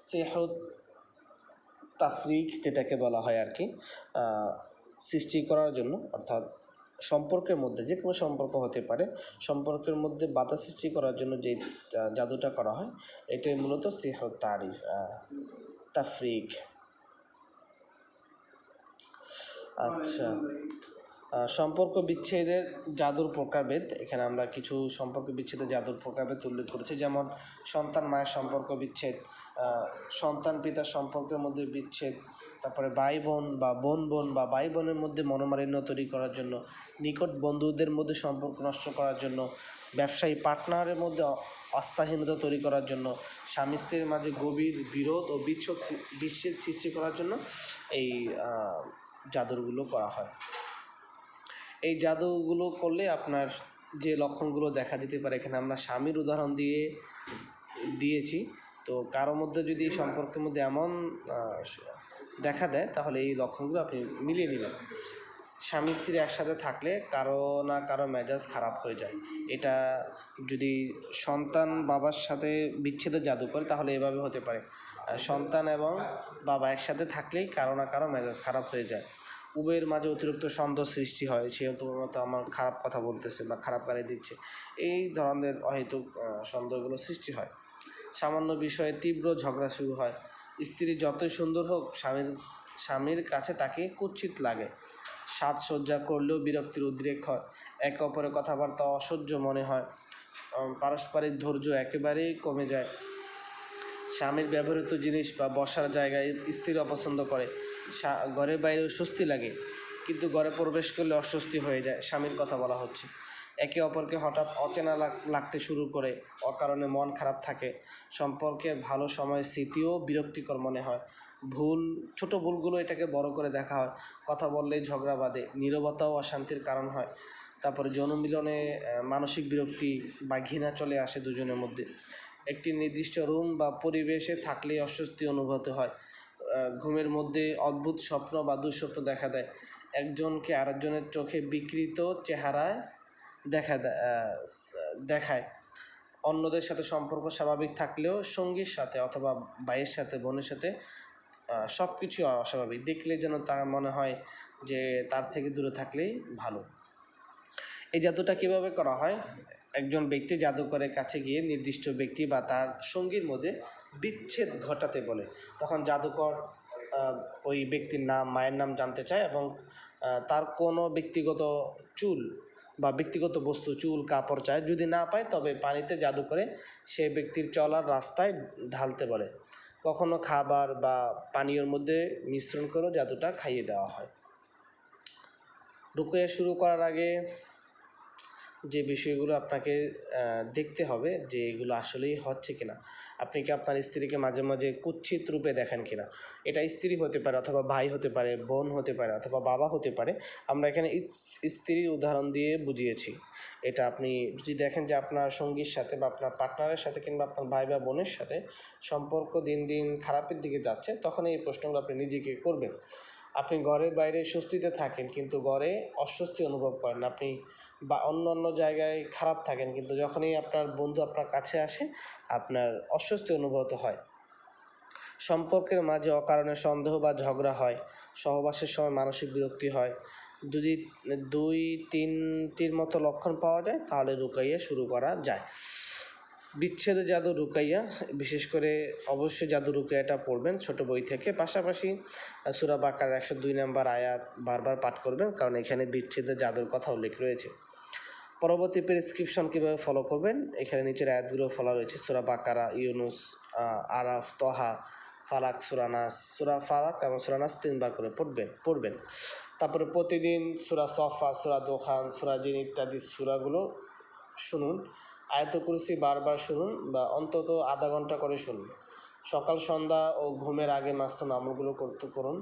A: সেহত তাফরিক যেটাকে বলা হয় আর কি, সৃষ্টি করার জন্য, অর্থাৎ সম্পর্কের মধ্যে, যে কোনো সম্পর্ক হতে পারে, সম্পর্কের মধ্যে বাধা সৃষ্টি করার জন্য যে জাদুটা করা হয়, এটাই মূলত সিহর তাফরিক। আচ্ছা, সম্পর্ক বিচ্ছেদের জাদুর প্রকারভেদ। এখানে আমরা কিছু সম্পর্ক বিচ্ছেদের জাদুর প্রকারভেদ উল্লেখ করেছি, যেমন সন্তান মায়ের সম্পর্ক বিচ্ছেদ, সন্তান পিতার সম্পর্কের মধ্যে বিচ্ছেদ, তারপরে ভাই বোন বা বোন বোন বা ভাই বোনের মধ্যে মনোমালিন্য তৈরি করার জন্য, নিকট বন্ধুদের মধ্যে সম্পর্ক নষ্ট করার জন্য, ব্যবসায়ী পার্টনারের মধ্যে আস্থাহীনতা তৈরি করার জন্য, স্বামী স্ত্রীর মাঝে গভীর বিরোধ ও বিচ্ছেদ সৃষ্টি করার জন্য এই জাদুগুলো করা হয়। এই জাদুগুলো করলে আপনার যে লক্ষণগুলো দেখা যেতে পারে, এখানে আমরা স্বামীর উদাহরণ দিয়েছি। তো কারোর মধ্যে যদি এই সম্পর্কের মধ্যে এমন দেখা দেয়, তাহলে এই লক্ষণগুলো আপনি মিলিয়ে নেবেন। স্বামী স্ত্রী একসাথে থাকলে কারো না কারো মেজাজ খারাপ হয়ে যায়। এটা যদি সন্তান বাবার সাথে বিচ্ছেদের জাদু করে, তাহলে এভাবে হতে পারে, সন্তান এবং বাবা একসাথে থাকলেই কারো না কারো মেজাজ খারাপ হয়ে যায়। উভয়ের মাঝে অতিরিক্ত সন্দেহ সৃষ্টি হয়, সে তো আমার খারাপ কথা বলতেছে বা খারাপ গালি দিচ্ছে, এই ধরনের অহেতুক সন্দেহগুলো সৃষ্টি হয়। সামান্য বিষয়ে তীব্র ঝগড়া শুরু হয়। স্ত্রী যতই সুন্দর হোক, স্বামীর কাছে তাকে কুৎসিত লাগে। সাজসজ্জা করলেও বিরক্তির উদ্রেক হয়। একে অপরের কথাবার্তা অসহ্য মনে হয়। পারস্পরিক ধৈর্য একেবারেই কমে যায়। স্বামীর ব্যবহৃত জিনিস বা বসার জায়গায় স্ত্রী অপছন্দ করে। ঘরের বাইরেও স্বস্তি লাগে, কিন্তু ঘরে প্রবেশ করলে অস্বস্তি হয়ে যায়। স্বামীর কথা বলা হচ্ছে। একে অপরকে হঠাৎ অচেনা লাগতে শুরু করে, অকারণে মন খারাপ থাকে। সম্পর্কের ভালো সময়ের স্মৃতিও বিরক্তিকর মনে হয়। ছোট ভুলগুলো এটাকে বড় করে দেখা হয়। কথা বললেই ঝগড়া বাঁধে। নীরবতাও অশান্তির কারণ হয়। তারপরে যৌন মিলনে মানসিক বিরক্তি বা ঘৃণা চলে আসে দুজনের মধ্যে। একটি নির্দিষ্ট রুম বা পরিবেশে থাকলেই অস্বস্তি অনুভূত হয়। ঘুমের মধ্যে অদ্ভুত স্বপ্ন বা দুঃস্বপ্ন দেখা দেয়। একজনকে আরেকজনের চোখে বিকৃত চেহারায় দেখায়। অন্যদের সাথে সম্পর্ক স্বাভাবিক থাকলেও সঙ্গীর সাথে অথবা ভাইয়ের সাথে, বোনের সাথে সব কিছু অস্বাভাবিক দেখলে যেন তা মনে হয় যে তার থেকে দূরে থাকলেই ভালো। এই জাদুটা কীভাবে করা হয়? একজন ব্যক্তি জাদুকরের কাছে গিয়ে নির্দিষ্ট ব্যক্তি বা তার সঙ্গীর মধ্যে বিচ্ছেদ ঘটাতে বলে। তখন জাদুকর ওই ব্যক্তির নাম, মায়ের নাম জানতে চায় এবং তার কোনো ব্যক্তিগত চুল বা ব্যক্তিগত বস্তু চুল কাপড় চায়, যদি না পায় তবে পানিতে জাদু করে সে ব্যক্তির চলার রাস্তায় ঢালতে বলে। কখনো খাবার বা পানীয়র মধ্যে মিশ্রণ করেও জাদুটা খাইয়ে দেওয়া হয়। রুকিয়া শুরু করার আগে যে বিষয়গুলো আপনাকে দেখতে হবে যে এগুলো আসলেই হচ্ছে কিনা। আপনি কি আপনার স্ত্রীকে মাঝে মাঝে কুৎসিত রূপে দেখেন কিনা। এটা স্ত্রী হতে পারে, অথবা ভাই হতে পারে, বোন হতে পারে, অথবা বাবা হতে পারে। আমরা এখানে স্ত্রীর উদাহরণ দিয়ে বুঝিয়েছি। এটা আপনি যদি দেখেন যে আপনার সঙ্গীর সাথে বা আপনার পার্টনারের সাথে কিংবা আপনার ভাই বা বোনের সাথে সম্পর্ক দিন দিন খারাপের দিকে যাচ্ছে, তখন এই প্রশ্নগুলো আপনি নিজেকে করবেন। আপনি ঘরের বাইরে স্বস্তিতে থাকেন কিন্তু ঘরে অস্বস্তি অনুভব করেন, আপনি বা অন্য অন্য জায়গায় খারাপ থাকেন কিন্তু যখনই আপনার বন্ধু আপনার কাছে আসে আপনার অস্বস্তি অনুভূত হয়। সম্পর্কের মাঝে অকারণে সন্দেহ বা ঝগড়া হয়, সহবাসের সময় মানসিক বিরক্তি হয়। যদি 2-3টির মতো লক্ষণ পাওয়া যায় তাহলে রুকাইয়া শুরু করা যায়। বিচ্ছেদ জাদু রুকাইয়া, বিশেষ করে অবশ্যই জাদু রুকাইয়াটা পড়বেন ছোট বই থেকে। পাশাপাশি সূরা বাকারার 102 নম্বর আয়াত বারবার পাঠ করবেন, কারণ এখানে বিচ্ছেদের জাদুর কথা উল্লেখ রয়েছে। পরবর্তী প্রেসক্রিপশন কীভাবে ফলো করবেন, এখানে নিচের আয়াতগুলো ফলো রয়েছে। সূরা বাকারা, ইউনুস, আরাফ, তহা, ফালাক, সূরা নাস। সূরা ফালাক এবং সূরা নাস 3বার করে পড়বেন। তারপরে প্রতিদিন সূরা সফা, সূরা দোখান, সূরা জিন ইত্যাদি সূরাগুলো শুনুন। আয়াতুল কুরসি বারবার শুনুন বা অন্তত আধা ঘন্টা করে শুনুন। সকাল সন্ধ্যা ও ঘুমের আগে মাসনুন আমলগুলো করুন।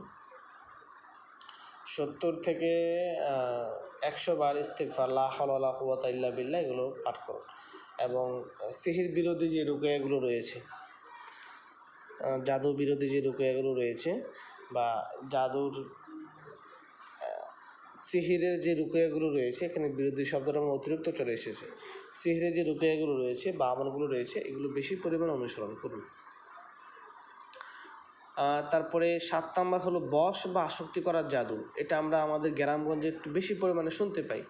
A: 70 থেকে 100 বার ইস্তিগফার, লা হাওলা ওয়ালা কুওয়াতা ইল্লা বিল্লাহ এগুলো পাঠ করুন। এবং সিহির বিরোধী যে রুকিয়াগুলো রয়েছে, জাদু বিরোধী যে রুকিয়াগুলো রয়েছে বা জাদুর সিহিরের যে রুকিয়াগুলো রয়েছে, এখানে বিরোধী শব্দটা আমার অতিরিক্ত চলে এসেছে। সিহিরের যে রুকিয়াগুলো রয়েছে বা আমলগুলো রয়েছে এগুলো বেশি পরিমাণে অনুসরণ করুন। তারপরে 7 নাম্বার হলো বশ বা আসক্তি করার জাদু। এটা আমরা আমাদের গ্রামগঞ্জে একটু বেশি পরিমাণে শুনতে পাই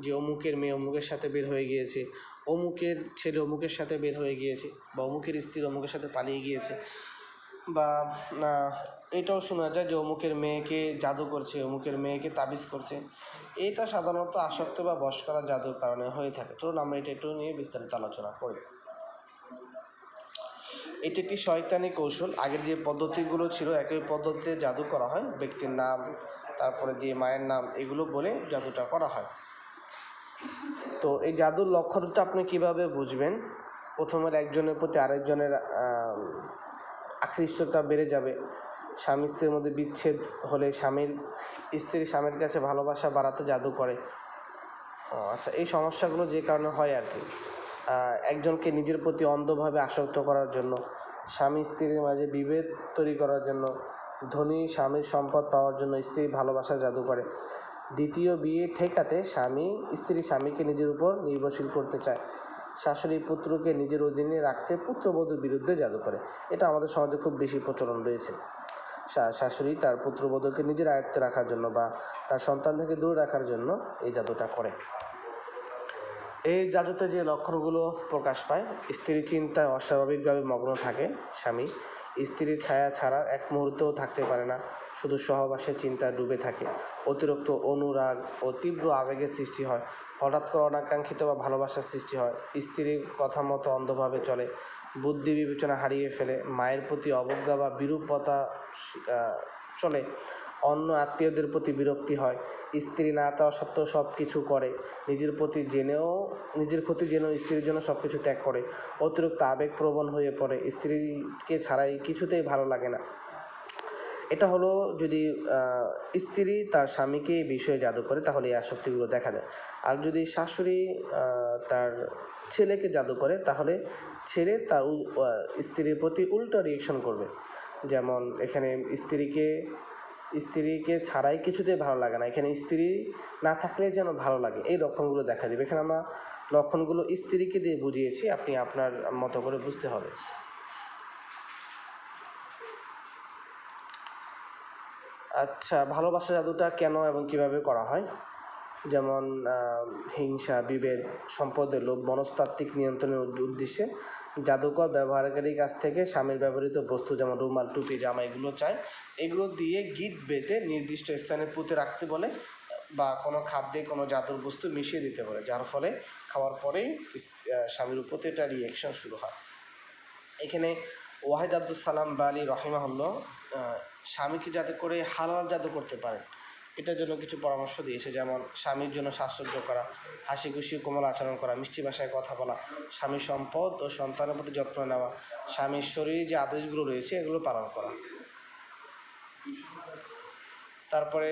A: যে অমুকের মেয়ে অমুকের সাথে বের হয়ে গিয়েছে, অমুকের ছেলে অমুকের সাথে বের হয়ে গিয়েছে, বা অমুকের স্ত্রী অমুকের সাথে পালিয়ে গিয়েছে, বা এটাও শোনা যায় যে অমুকের মেয়েকে জাদু করছে, অমুকের মেয়েকে তাবিজ করছে। এটা সাধারণত আসক্ত বা বশ করা জাদুর কারণে হয়ে থাকে। চলুন আমরা এটা একটু নিয়ে বিস্তারিত আলোচনা করি। এটি একটি শয়তানি কৌশল। আগের যে পদ্ধতিগুলো ছিল একই পদ্ধতিতে জাদু করা হয়। ব্যক্তির নাম, তারপরে দিয়ে মায়ের নাম, এগুলো বলে জাদুটা করা হয়। তো এই জাদুর লক্ষণটা আপনি কিভাবে বুঝবেন? প্রথমে একজনের প্রতি আরেকজনের আকৃষ্টতা বেড়ে যাবে। স্বামী স্ত্রীর মধ্যে বিচ্ছেদ হলে স্ত্রী স্বামীর কাছে ভালোবাসা বাড়াতে জাদু করে। আচ্ছা, এই সমস্যাগুলো যে কারণে হয় আর কি। একজনকে নিজের প্রতি অন্ধভাবে আসক্ত করার জন্য, স্বামী স্ত্রীর মাঝে বিভেদ তৈরি করার জন্য, ধনী স্বামীর সম্পদ পাওয়ার জন্য স্ত্রী ভালোবাসা জাদু করে। দ্বিতীয় বিয়ে ঠেকাতে স্বামীকে নিজের উপর নির্ভরশীল করতে চায়। শাশুড়ি পুত্রকে নিজের অধীনে রাখতে পুত্রবধূর বিরুদ্ধে জাদু করে। এটা আমাদের সমাজে খুব বেশি প্রচলন রয়েছে। শাশুড়ি তার পুত্রবধূকে নিজের আয়ত্তে রাখার জন্য বা তার সন্তান থেকে দূরে রাখার জন্য এই জাদুটা করে। এই জাদুতে যে লক্ষণগুলো প্রকাশ পায়, স্ত্রী চিন্তায় অস্বাভাবিকভাবে মগ্ন থাকে। স্বামী স্ত্রীর ছায়া ছাড়া এক মুহূর্তও থাকতে পারে না, শুধু সহবাসের চিন্তায় ডুবে থাকে। অতিরিক্ত অনুরাগ ও তীব্র আবেগের সৃষ্টি হয়। হঠাৎ করে অনাকাঙ্ক্ষিত বা ভালোবাসার সৃষ্টি হয়। স্ত্রীর কথা মতো অন্ধভাবে চলে, বুদ্ধি বিবেচনা হারিয়ে ফেলে। মায়ের প্রতি অবজ্ঞা বা বিরূপতা চলে। অন্য আত্মীয়দের প্রতি বিরক্তি হয়। স্ত্রী না চাওয়া সত্ত্বেও সব কিছু করে। নিজের ক্ষতি জেনেও স্ত্রীর জন্য সব কিছু ত্যাগ করে। অতিরিক্ত আবেগপ্রবণ হয়ে পড়ে। স্ত্রীকে ছাড়াই কিছুতেই ভালো লাগে না। এটা হলো যদি স্ত্রী তার স্বামীকে এই বিষয়ে জাদু করে তাহলে এই আসক্তিগুলো দেখা দেয়। আর যদি শাশুড়ি তার ছেলেকে জাদু করে তাহলে ছেলে তার স্ত্রীর প্রতি উল্টো রিয়েকশন করবে। যেমন এখানে স্ত্রীকে ছাড়াই কিছুতেই ভালো লাগে না, এখানে স্ত্রী না থাকলে যেন ভালো লাগে, এই লক্ষণগুলো দেখা দেবে। এখানে আমরা লক্ষণগুলো স্ত্রীকে দিয়ে বুঝিয়েছি, আপনি আপনার মতো করে বুঝতে হবে। আচ্ছা, ভালোবাসা জাদুটা কেন এবং কিভাবে করা হয়? যেমন হিংসা, বিভেদ, সম্পদের লোভ, মনস্তাত্ত্বিক নিয়ন্ত্রণের উদ্দেশ্যে জাদুকর ব্যবহারকারীর কাছ থেকে স্বামীর ব্যবহৃত বস্তু যেমন রুমাল, টুপি, জামা এগুলো চায়। এগুলো দিয়ে গিট বেঁধে নির্দিষ্ট স্থানে পুঁতে রাখতে বলে। বা কোনো খাদ্যে কোনো জাদুর বস্তু মিশিয়ে দিতে পারে, যার ফলে খাওয়ার পরেই স্বামীর উপর একটা রিয়াকশন শুরু হয়। এখানে ওয়াহিদ আব্দুল সালাম বালি রহিমাহুল্লাহ স্বামীকে যাতে করে হালাল জাদু করতে পারেন এটার জন্য কিছু পরামর্শ দিয়েছে, যেমন স্বামীর জন্য সাজসজ্জা করা, হাসি খুশি কোমল আচরণ করা, মিষ্টি ভাষায় কথা বলা, স্বামীর সম্পদ ও সন্তানের প্রতি যত্ন নেওয়া, স্বামীর শরীরে যে আদেশগুলো রয়েছে এগুলো পালন করা। তারপরে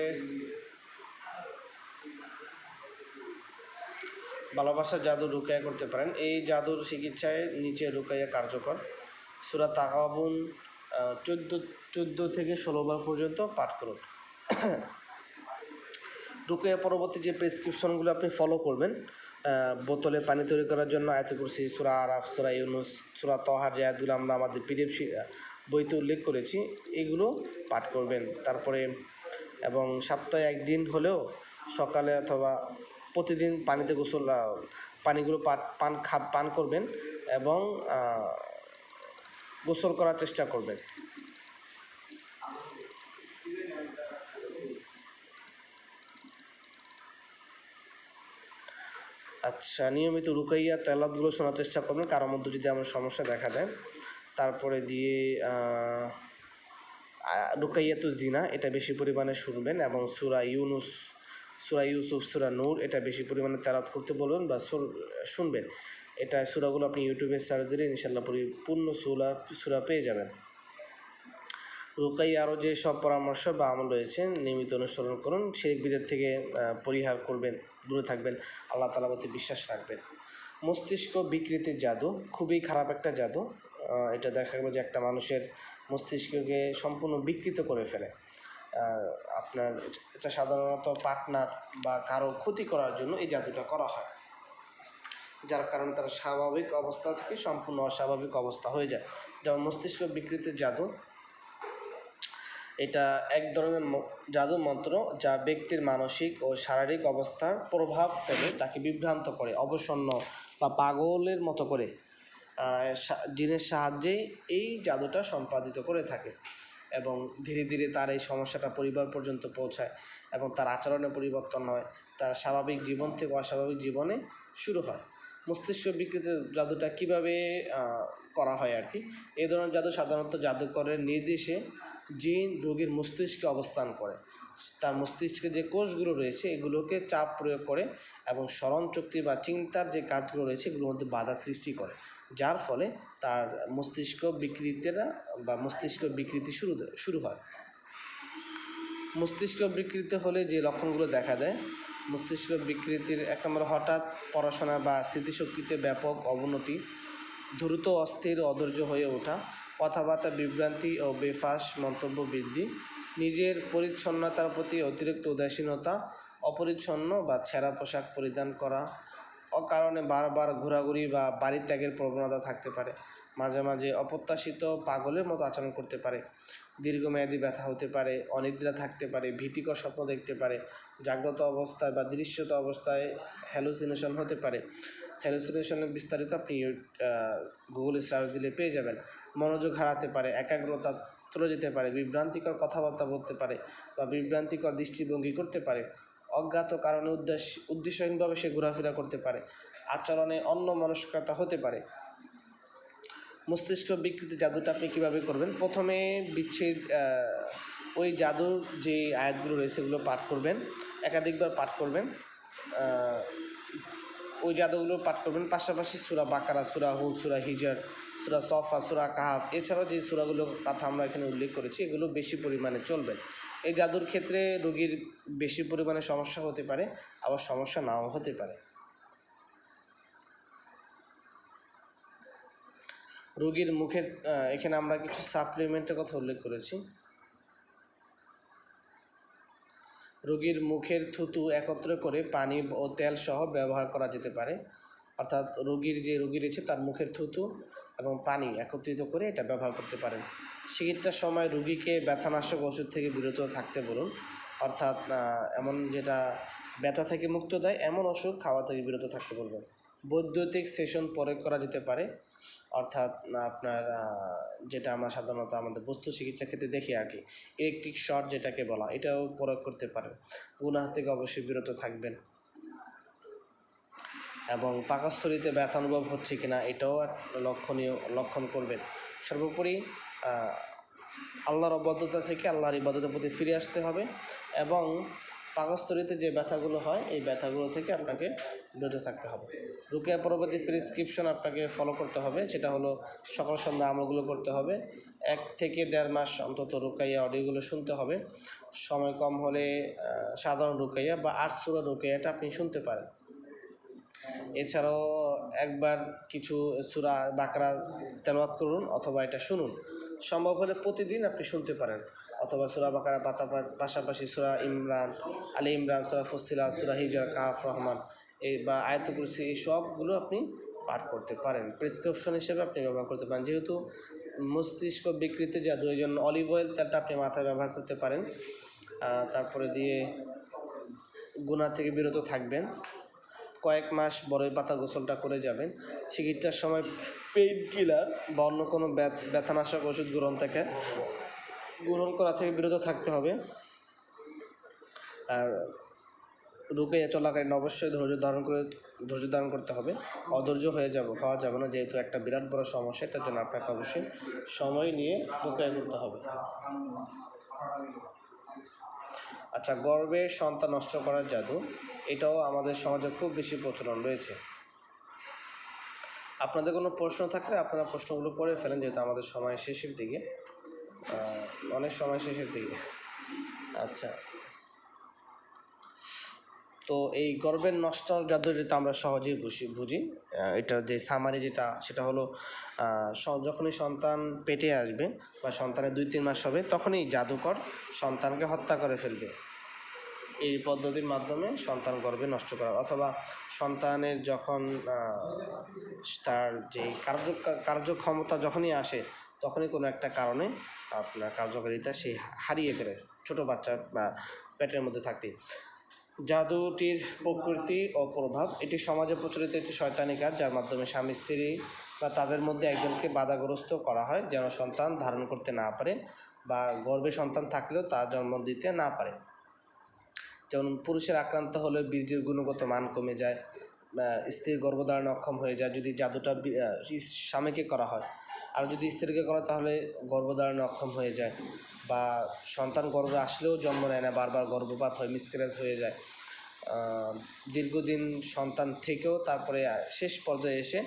A: ভালোবাসার জাদু রুকাইয়া করতে পারেন। এই জাদুর চিকিৎসায় নিচে রুকাইয়া কার্যকর। সূরা তাগাবুন 14 থেকে 16 বার পর্যন্ত পাঠ করুন। রুকাইয়া পরবর্তী যে প্রেসক্রিপশনগুলো আপনি ফলো করবেন, বোতলে পানি তৈরি করার জন্য আয়াতুল কুরসি, সূরা আরাফ, সূরা ইউনুস, সূরা তহার যে আয়াতগুলো আমরা আমাদের পিডিএফ বইতে উল্লেখ করেছি এগুলো পাঠ করবেন। তারপরে এবং সপ্তাহে একদিন হলেও সকালে অথবা প্রতিদিন পানিতে গোসল পানিগুলো পান করবেন এবং গোসল করার চেষ্টা করবেন। আচ্ছা, নিয়মিত রুকাইয়া তেলাওয়াতগুলো শোনার চেষ্টা করবেন কারোর মধ্যে যদি এমন সমস্যা দেখা দেয়। তারপরে দিয়ে রুকাইয়াতু জিনা এটা বেশি পরিমাণে শুনবেন এবং সূরা ইউনুস, সূরা ইউসুফ, সূরা নূর এটা বেশি পরিমাণে তেলাওয়াত করতে বলবেন বা শুনবেন। এটা সূরাগুলো আপনি ইউটিউবে সার্চ দিলে ইনশাআল্লাহ পরিপূর্ণ সূরা পেয়ে যাবেন। রুকাইয়া আরও যে সব পরামর্শ বা আমল রয়েছে নিয়মিত অনুসরণ করুন। শিরক বিদআত থেকে পরিহার করবেন, দূরে থাকবেন, আল্লাহ তাআলার প্রতি বিশ্বাস রাখবেন। মস্তিষ্ক বিকৃতির জাদু খুবই খারাপ একটা জাদু। এটা দেখা গেল যে একটা মানুষের মস্তিষ্ককে সম্পূর্ণ বিকৃত করে ফেলে। আপনার এটা সাধারণত পার্টনার বা কারো ক্ষতি করার জন্য এই জাদুটা করা হয়, যার কারণে তারা স্বাভাবিক অবস্থা থেকে সম্পূর্ণ অস্বাভাবিক অবস্থা হয়ে যায়। যেমন মস্তিষ্ক বিকৃতির জাদু, এটা এক ধরনের জাদু মন্ত্র যা ব্যক্তির মানসিক ও শারীরিক অবস্থার প্রভাব ফেলে তাকে বিভ্রান্ত করে, অবসন্ন বা পাগলের মতো করে জিনের সাহায্যেই এই জাদুটা সম্পাদিত করে থাকে এবং ধীরে ধীরে তার এই সমস্যাটা পরিবার পর্যন্ত পৌঁছায় এবং তার আচরণে পরিবর্তন হয়, তার স্বাভাবিক জীবন থেকে অস্বাভাবিক জীবনে শুরু হয়। মস্তিষ্ক বিকৃতির জাদুটা কিভাবে করা হয় আর কি, এই ধরনের জাদু সাধারণত জাদুকরের নির্দেশে জিন রোগীর মস্তিষ্কে অবস্থান করে, তার মস্তিষ্কে যে কোষগুলো রয়েছে এগুলোকে চাপ প্রয়োগ করে এবং স্মরণ শক্তি বা চিন্তার যে কাজগুলো রয়েছে এগুলোর মধ্যে বাধা সৃষ্টি করে, যার ফলে তার মস্তিষ্ক বিকৃতি শুরু হয়। মস্তিষ্ক বিকৃতি হলে যে লক্ষণগুলো দেখা দেয়, মস্তিষ্ক বিকৃতির 1 নম্বর হঠাৎ পড়াশোনা বা স্মৃতিশক্তিতে ব্যাপক অবনতি, দ্রুত অস্থির অধৈর্য হয়ে ওঠা, কথাবার্তা বিভ্রান্তি ও বেফাঁস মন্তব্য বৃদ্ধি, নিজের পরিচ্ছন্নতার প্রতি অতিরিক্ত উদাসীনতা, অপরিচ্ছন্ন বা ছেঁড়া পোশাক পরিধান করা, অকারণে বারবার ঘোরাঘুরি বা বাড়ি ত্যাগের প্রবণতা থাকতে পারে, মাঝে মাঝে অপ্রত্যাশিত পাগলের মতো আচরণ করতে পারে, দীর্ঘমেয়াদী ব্যথা হতে পারে, অনিদ্রা থাকতে পারে, ভীতিকর স্বপ্ন দেখতে পারে, জাগ্রত অবস্থায় বা দৃশ্যত অবস্থায় হ্যালুসিনেশন হতে পারে। হ্যালুসিনেশনের বিস্তারিত আপনি গুগলে সার্চ দিলে পেয়ে যাবেন। মনোযোগ হারাতে পারে, একাগ্রতা চলে যেতে পারে, বিভ্রান্তিকর কথাবার্তা বলতে পারে বা বিভ্রান্তিকর দৃষ্টিভঙ্গি করতে পারে, অজ্ঞাত কারণে উদ্দেশ্যহীনভাবে সে ঘোরাফেরা করতে পারে, আচরণে অন্যমনস্কতা হতে পারে। মস্তিষ্ক বিকৃতি জাদুটা আপনি কীভাবে করবেন? প্রথমে ওই জাদুর যে আয়াতগুলো রয়েছে সেগুলো পাঠ করবেন, একাধিকবার পাঠ করবেন, ওই জাদুগুলো পাঠ করবেন। পাশাপাশি সূরা বাকারা, সূরা হুদ, সূরা হিজর, সূরা সফা, সূরা কাহাফ এছাড়াও যে সূরাগুলোর কথা আমরা এখানে উল্লেখ করেছি এগুলো বেশি পরিমাণে চলবেন। এই জাদুর ক্ষেত্রে রোগীর বেশি পরিমাণে সমস্যা হতে পারে, আবার সমস্যা নাও হতে পারে। রোগীর মুখের এখানে আমরা কিছু সাপ্লিমেন্টের কথা উল্লেখ করেছি। রোগীর মুখের থুতু একত্র করে পানি ও তেল সহ ব্যবহার করা যেতে পারে, অর্থাৎ রোগী রয়েছে তার মুখের থুতু এবং পানি একত্রিত করে এটা ব্যবহার করতে পারেন। চিকিৎসার সময় রোগীকে ব্যথানাশক ওষুধ থেকে বিরত থাকতে বলুন, অর্থাৎ এমন যেটা ব্যথা থেকে মুক্ত দেয় এমন ওষুধ খাওয়া থেকে বিরত থাকতে বলবেন। বৈদ্যুতিক সেশন প্রয়োগ করা যেতে পারে, অর্থাৎ আপনার যেটা আমরা সাধারণত আমাদের বস্তু চিকিৎসা ক্ষেত্রে দেখি আর কি, ইলেকট্রিক শর্ট যেটাকে বলা, এটাও প্রয়োগ করতে পারেন। গুনাহ থেকে অবশ্যই বিরত থাকবেন। এবং পাকস্থলীতে ব্যথা অনুভব হচ্ছে কিনা এটাও লক্ষণ করবেন। সর্বোপরি আল্লাহর অবাধ্যতা থেকে আল্লাহর ইবাদতের প্রতি ফিরে আসতে হবে এবং পাকস্থলীতে যে ব্যথাগুলো হয় এই ব্যথাগুলো থেকে আপনাকে বিরত থাকতে হবে। রুকিয়া পরবর্তী প্রেসক্রিপশন আপনাকে ফলো করতে হবে, সেটা হলো সকাল সন্ধ্যা আমলগুলো করতে হবে, 1 থেকে 1.5 মাস অন্তত রুকাইয়া অডিওগুলো শুনতে হবে। সময় কম হলে সাধারণ রুকাইয়া বা 8 সূরা রুকাইয়াটা আপনি শুনতে পারেন। এছাড়াও একবার কিছু সূরা বাকরা তেলাওয়াত করুন অথবা এটা শুনুন। সম্ভব হলে প্রতিদিন আপনি শুনতে পারেন, অথবা সূরা বাকারা পাশাপাশি সূরা ইমরান, আলী ইমরান, সূরা ফুসিলাত, সূরা হিজর, কাহাফ, রহমান এই বা আয়াতুল কুরসি, এই সবগুলো আপনি পাঠ করতে পারেন। প্রেসক্রিপশন হিসেবে আপনি ব্যবহার করতে পারেন। যেহেতু মস্তিষ্ক বিকৃতি জাদু, এই জন্য অলিভ অয়েল তেলটা আপনি মাথায় ব্যবহার করতে পারেন। তারপরে দিয়ে গুনাহ থেকে বিরত থাকবেন। কয়েক মাস বড়ই পাতা গোসলটা করে যাবেন। চিকিৎসার সময় পেইন কিলার বা অন্য কোনো ব্যথানাশক ওষুধ গ্রহণ করা থেকে বিরত থাকতে হবে। আর রুকিয়া চলাকালীন অবশ্যই ধৈর্য ধারণ করতে হবে। অধৈর্য হওয়া যাবে না, যেহেতু একটা বিরাট বড় সমস্যা, তার জন্য আপনাকে অবশ্যই সময় নিয়ে রুকিয়া করতে হবে। আচ্ছা, গর্ভে সন্তান নষ্ট করার জাদু, এটাও আমাদের সমাজে খুব বেশি প্রচলন রয়েছে। আপনাদের কোনো প্রশ্ন থাকলে আপনারা প্রশ্নগুলো পড়ে ফেলেন, যেহেতু আমাদের সময় শেষের দিকে, অনেক সময় শেষের দিকে। আচ্ছা, তো এই গর্ভের নষ্ট জাদু যেটা আমরা সহজেই বুঝি, এটার যে সামারি সেটা হলো যখনই সন্তান পেটে আসবে বা সন্তানের 2-3 মাস হবে, তখনই জাদুকর সন্তানকে হত্যা করে ফেলবে। এই পদ্ধতির মাধ্যমে সন্তান গর্ভে নষ্ট করা, অথবা সন্তানের যখন তার যে কার্যক্ষমতা যখনই আসে, তখনই কোনো একটা কারণে আপনার কার্যকারিতা সে হারিয়ে ফেলে, ছোটো বাচ্চার পেটের মধ্যে থাকতে। জাদুটির প্রকৃতি ও প্রভাব, এটি সমাজে প্রচলিত একটি শয়তানি কাজ, যার মাধ্যমে স্বামী স্ত্রী বা তাদের মধ্যে একজনকে বাধাগ্রস্ত করা হয় যেন সন্তান ধারণ করতে না পারে বা গর্ভে সন্তান থাকলেও তা জন্ম দিতে না পারে। যেমন পুরুষের আক্রান্ত হলে বীর্যের গুণগত মান কমে যায়, স্ত্রীর গর্ভধারণে অক্ষম হয়ে যায় যদি জাদুটা স্বামীকে করা হয়, আর যদি স্ত্রীকে করা তাহলে গর্ভধারণে অক্ষম হয়ে যায়, বা সন্তান গর্ভে আসলেও জন্ম নেয় না, বারবার গর্ভপাত হয়, মিসক্যারেজ হয়ে যায়, দীর্ঘদিন সন্তান থেকেও তারপরে শেষ পর্যায়ে এসে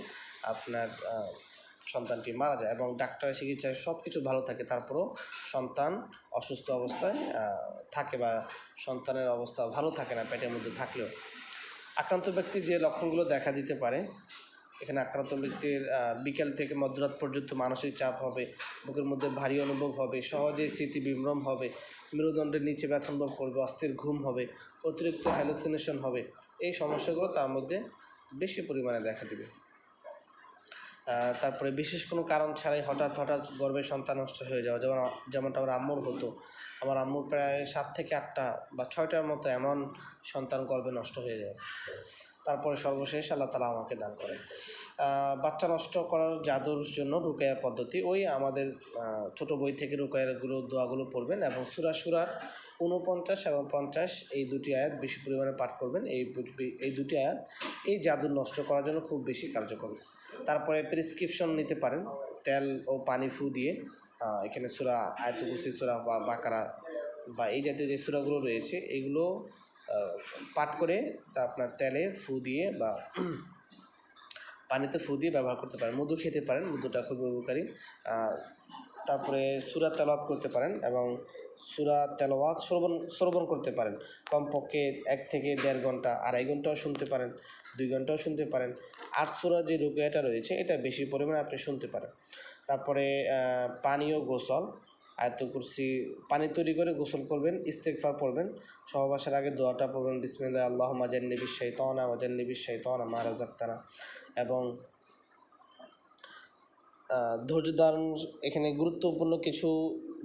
A: আপনার সন্তানটি মারা যায় এবং ডাক্তারের চিকিৎসায় সব কিছু ভালো থাকে, তারপরেও সন্তান অসুস্থ অবস্থায় থাকে বা সন্তানের অবস্থা ভালো থাকে না পেটের মধ্যে থাকলেও। আক্রান্ত ব্যক্তির যে লক্ষণগুলো দেখা দিতে পারে, এখানে আক্রান্ত ব্যক্তির বিকেল থেকে মধ্যরাত পর্যন্ত মানসিক চাপ হবে, বুকের মধ্যে ভারী অনুভব হবে, সহজেই স্মৃতি বিভ্রম হবে, মেরুদণ্ডের নিচে ব্যথা অনুভব করবে, অস্থির ঘুম হবে, অতিরিক্ত হ্যালুসিনেশন হবে। এই সমস্যাগুলো তার মধ্যে বেশি পরিমাণে দেখা দিবে। তারপরে বিশেষ কোনো কারণ ছাড়াই হঠাৎ গর্ভে সন্তান নষ্ট হয়ে যাওয়া, যেমনটা আমার আম্মুর হতো। আমার আম্মুর প্রায় 7 থেকে 8টা বা 6টার মতো এমন সন্তান গর্ভে নষ্ট হয়ে যায়। তারপরে সর্বশেষ আল্লাহ তাআলা আমাকে দান করেন। বাচ্চা নষ্ট করার জাদুর জন্য রুকায়া পদ্ধতি, ওই আমাদের ছোট বই থেকে রুকায়াগুলো দোয়াগুলো পড়বেন এবং সূরা 49 এবং 50 এই দুটি আয়াত বেশি পরিমাণে পাঠ করবেন। এই দুটি আয়াত এই জাদু নষ্ট করার জন্য খুব বেশি কার্যকর। তারপরে প্রেসক্রিপশন নিতে পারেন তেল ও পানি ফু দিয়ে। এখানে সূরা আয়াতুল কুরসি, সূরা বাকারা বা এই জাতীয় যে সূরাগুলো রয়েছে এগুলো পাঠ করে তা আপনার তেলে ফু দিয়ে বা পানিতে ফু দিয়ে ব্যবহার করতে পারেন। মধু খেতে পারেন, মধুটা খুব উপকারী। তারপরে সূরা তেলাওয়াত করতে পারেন এবং সূরা তেলাওয়াত শ্রবণ করতে পারেন। কমপক্ষে 1 থেকে 1.5 ঘন্টা, 2.5 ঘন্টাও শুনতে পারেন, 2 ঘন্টাও শুনতে পারেন। 8 সূরার যে রুকিয়াটা রয়েছে এটা বেশি পরিমাণে আপনি শুনতে পারেন। তারপরে পানি ও গোসল, আয়াতুল কুরসি পানি তৈরি করে গোসল করবেন, ইস্তেগফার পড়বেন, সহবাসের আগে দোয়াটা পড়বেন, বিসমিল্লাহ আল্লাহুম্মা জান্নিবিশ শাইতানা ওয়া জান্নিবিশ শাইতানা মা রাযাকতানা। এবং ধৈর্য ধারণ, এখানে গুরুত্বপূর্ণ কিছু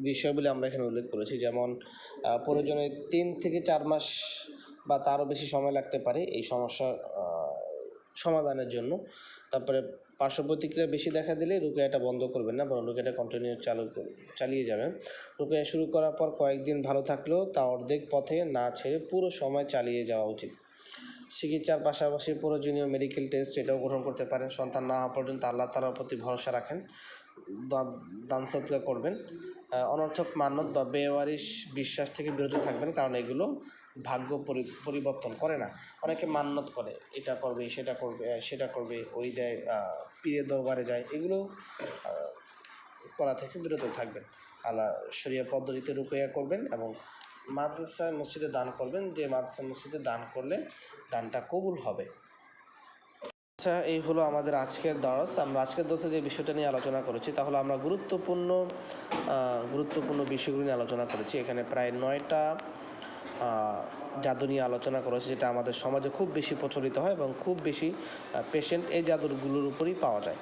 A: বিষয়গুলি আমরা এখানে উল্লেখ করেছি, যেমন প্রয়োজনে 3 থেকে 4 মাস বা তারও বেশি সময় লাগতে পারে এই সমস্যার সমাধানের জন্য। তারপরে পার্শ্ব প্রতিক্রিয়া বেশি দেখা দিলে রুকিয়াটা বন্ধ করবেন না, বরং রুকিয়াটা কন্টিনিউ চালিয়ে যাবেন। রুকিয়া শুরু করার পর কয়েকদিন ভালো থাকলেও তা অর্ধেক পথে না ছেড়ে পুরো সময় চালিয়ে যাওয়া উচিত। চিকিৎসার পাশাপাশি প্রয়োজনীয় মেডিকেল টেস্ট এটাও গ্রহণ করতে পারেন। সন্তান না হওয়া পর্যন্ত আল্লাহ তাআলার প্রতি ভরসা রাখেন, দান সদকা করবেন, অনর্থক মান্যত বা বেওয়ারিশ বিশ্বাস থেকে বিরত থাকবেন, কারণ এগুলো ভাগ্য পরিবর্তন করে না। অনেকে মান্যত করে, এটা করবে সেটা করবে, ওই দেয়, পীরের দরবারে যায়, এগুলো করা থেকে বিরত থাকবেন। আল্লাহ শরিয়া পদ্ধতিতে রুকিয়া করবেন এবং মাদ্রাসা মসজিদে দান করবেন, যে মাদ্রাসা মসজিদে দান করলে দানটা কবুল হবে। আচ্ছা, এই হলো আমাদের আজকের দর্স। আমরা আজকের দর্শে যে বিষয়টা নিয়ে আলোচনা করেছি, তাহলে আমরা গুরুত্বপূর্ণ বিষয়গুলো নিয়ে আলোচনা করেছি। এখানে প্রায় 9টা জাদু নিয়ে আলোচনা করেছি, যেটা আমাদের সমাজে খুব বেশি প্রচলিত হয় এবং খুব বেশি পেশেন্ট এই জাদুগুলোর উপরই পাওয়া যায়।